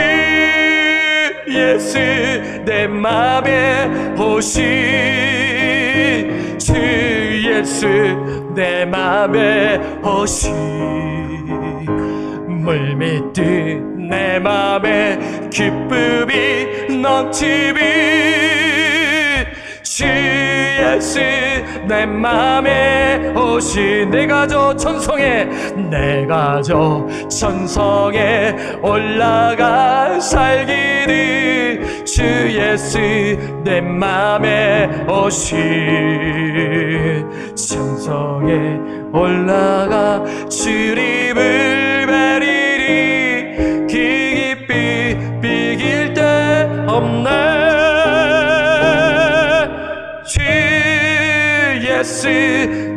예수 내 맘에 오시, 주 예수 내 맘에 오시. 물밀듯 내 맘에 기쁨이 넘치비, 주 예수 내 맘에 오시. 내가 저 천성에 올라가 살기를, 주 예수 내 맘에 오시. 천성에 올라가 주님을 뵈리리, 깊이 비길 데 없네. 주 예수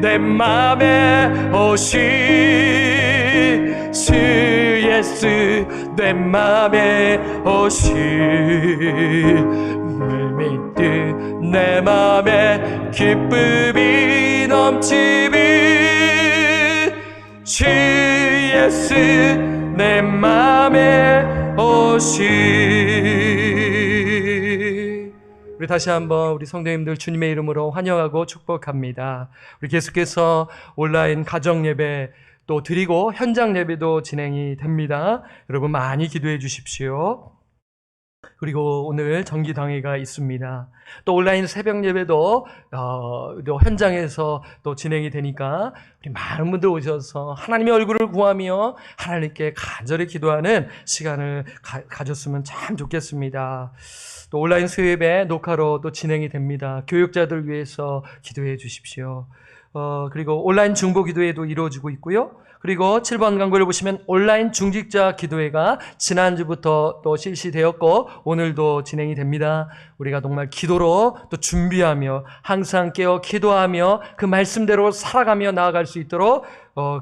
내 맘에 오시, 주 예수 내 맘에 오시. 물밀듯 내 맘에 기쁨이 넘치비, 주 예수 내 맘에 오시. 우리 다시 한번 우리 성도님들 주님의 이름으로 환영하고 축복합니다. 우리 계속해서 온라인 가정 예배 또 드리고 현장 예배도 진행이 됩니다. 여러분 많이 기도해 주십시오. 그리고 오늘 정기당회가 있습니다. 또 온라인 새벽 예배도 또 현장에서 또 진행이 되니까 우리 많은 분들 오셔서 하나님의 얼굴을 구하며 하나님께 간절히 기도하는 시간을 가졌으면 참 좋겠습니다. 또 온라인 수요예배 녹화로 또 진행이 됩니다. 교육자들 위해서 기도해 주십시오. 그리고 온라인 중보 기도회도 이루어지고 있고요. 그리고 7번 광고를 보시면 온라인 중직자 기도회가 지난주부터 또 실시되었고 오늘도 진행이 됩니다. 우리가 정말 기도로 또 준비하며 항상 깨어 기도하며 그 말씀대로 살아가며 나아갈 수 있도록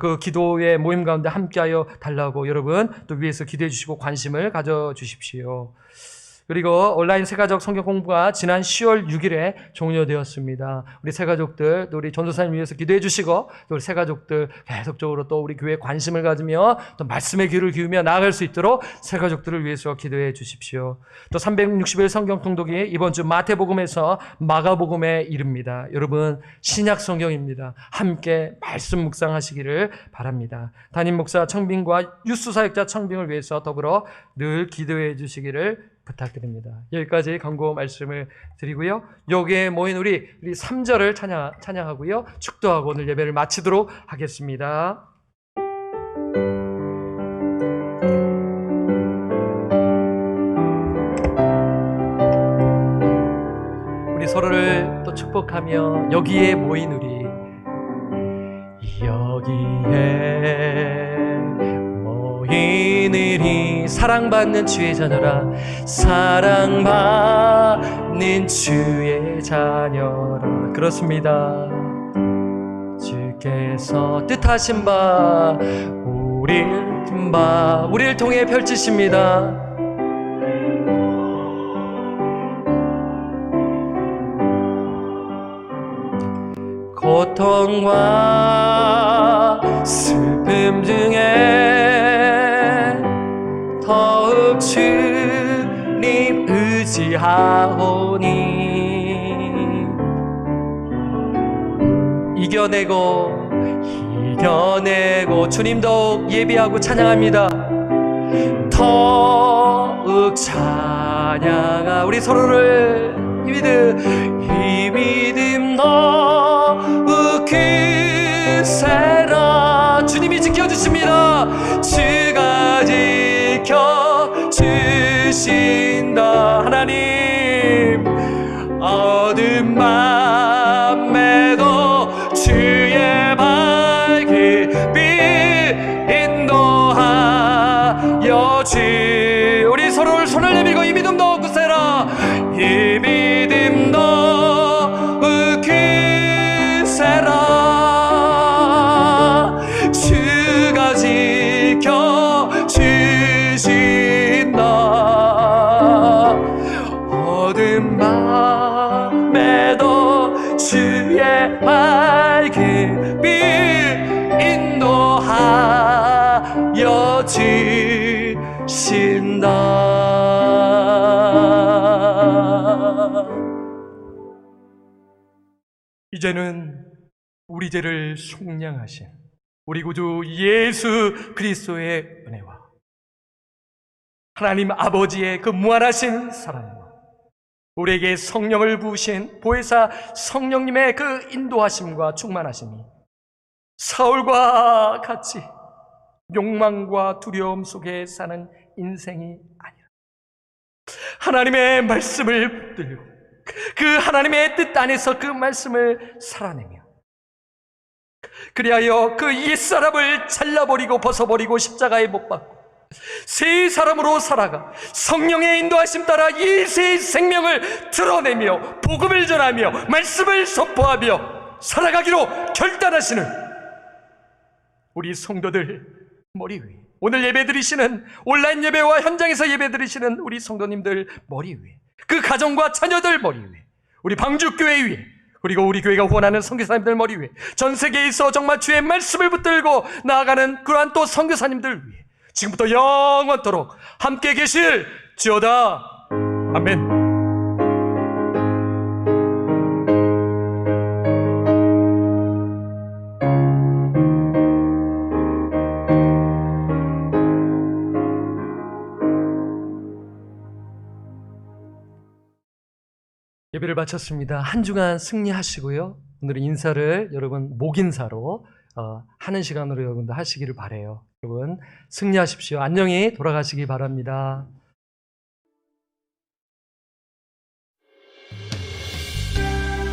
그 기도의 모임 가운데 함께하여 달라고 여러분 또 위에서 기도해 주시고 관심을 가져주십시오. 그리고 온라인 새가족 성경 공부가 지난 10월 6일에 종료되었습니다. 우리 새가족들, 또 우리 전도사님 위해서 기도해 주시고, 또 우리 새가족들 계속적으로 또 우리 교회에 관심을 가지며 또 말씀의 귀를 기울이며 나아갈 수 있도록 새가족들을 위해서 기도해 주십시오. 또 360일 성경 통독이 이번 주 마태복음에서 마가복음에 이릅니다. 여러분 신약 성경입니다. 함께 말씀 묵상하시기를 바랍니다. 담임 목사 청빙과 유수 사역자 청빙을 위해서 더불어 늘 기도해 주시기를 부탁드립니다. 여기까지 광고 말씀을 드리고요. 여기에 모인 우리 3절을 찬양하고요. 축도하고 오늘 예배를 마치도록 하겠습니다. 우리 서로를 또 축복하며 여기에 모인 우리 거기에 모이느니 사랑받는 주의 자녀라 사랑받는 주의 자녀라 그렇습니다. 주께서 뜻하신 바 우리를 통해 펼치십니다. 고통과 슬픔 중에 더욱 주님 의지하오니 이겨내고 주님 더욱 예비하고 찬양합니다. 더욱 찬양하 우리 서로를 이 믿음 더욱 크세라 주님이 지켜주십니다. 주가 지켜주신다. 하나님 어두운 밤에도 주의 밝은 빛 인도하여 주 우리 서로를 손을 내밀고 이 믿음 더욱 크세라 이 믿음 더욱 크세라 주가 지켜주신다. 어두운 밤에도 주의 밝은 빛 인도하여 주신다. 이제는 우리 죄를 속량하신 우리 구주 예수 그리스도의 은혜와 하나님 아버지의 그 무한하신 사랑과 우리에게 성령을 부으신 보혜사 성령님의 그 인도하심과 충만하심이 사울과 같이 욕망과 두려움 속에 사는 인생이 아니라 하나님의 말씀을 붙들고 그 하나님의 뜻 안에서 그 말씀을 살아내며 그리하여 그 옛사람을 잘라버리고 벗어버리고 십자가에 못 박고 새 사람으로 살아가 성령의 인도하심 따라 이 새 생명을 드러내며 복음을 전하며 말씀을 선포하며 살아가기로 결단하시는 우리 성도들 머리 위에 오늘 예배드리시는 온라인 예배와 현장에서 예배드리시는 우리 성도님들 머리 위에 그 가정과 자녀들 머리 위에 우리 방주교회 위에 그리고 우리 교회가 후원하는 선교사님들 머리 위에 전 세계에서 정말 주의 말씀을 붙들고 나아가는 그러한 또 선교사님들 위에 지금부터 영원토록 함께 계실 지어다. 아멘. 예배를 마쳤습니다. 한 주간 승리하시고요. 오늘은 인사를 여러분 목인사로 하는 시간으로 여러분도 하시기를 바라요. 여러분 승리하십시오. 안녕히 돌아가시기 바랍니다.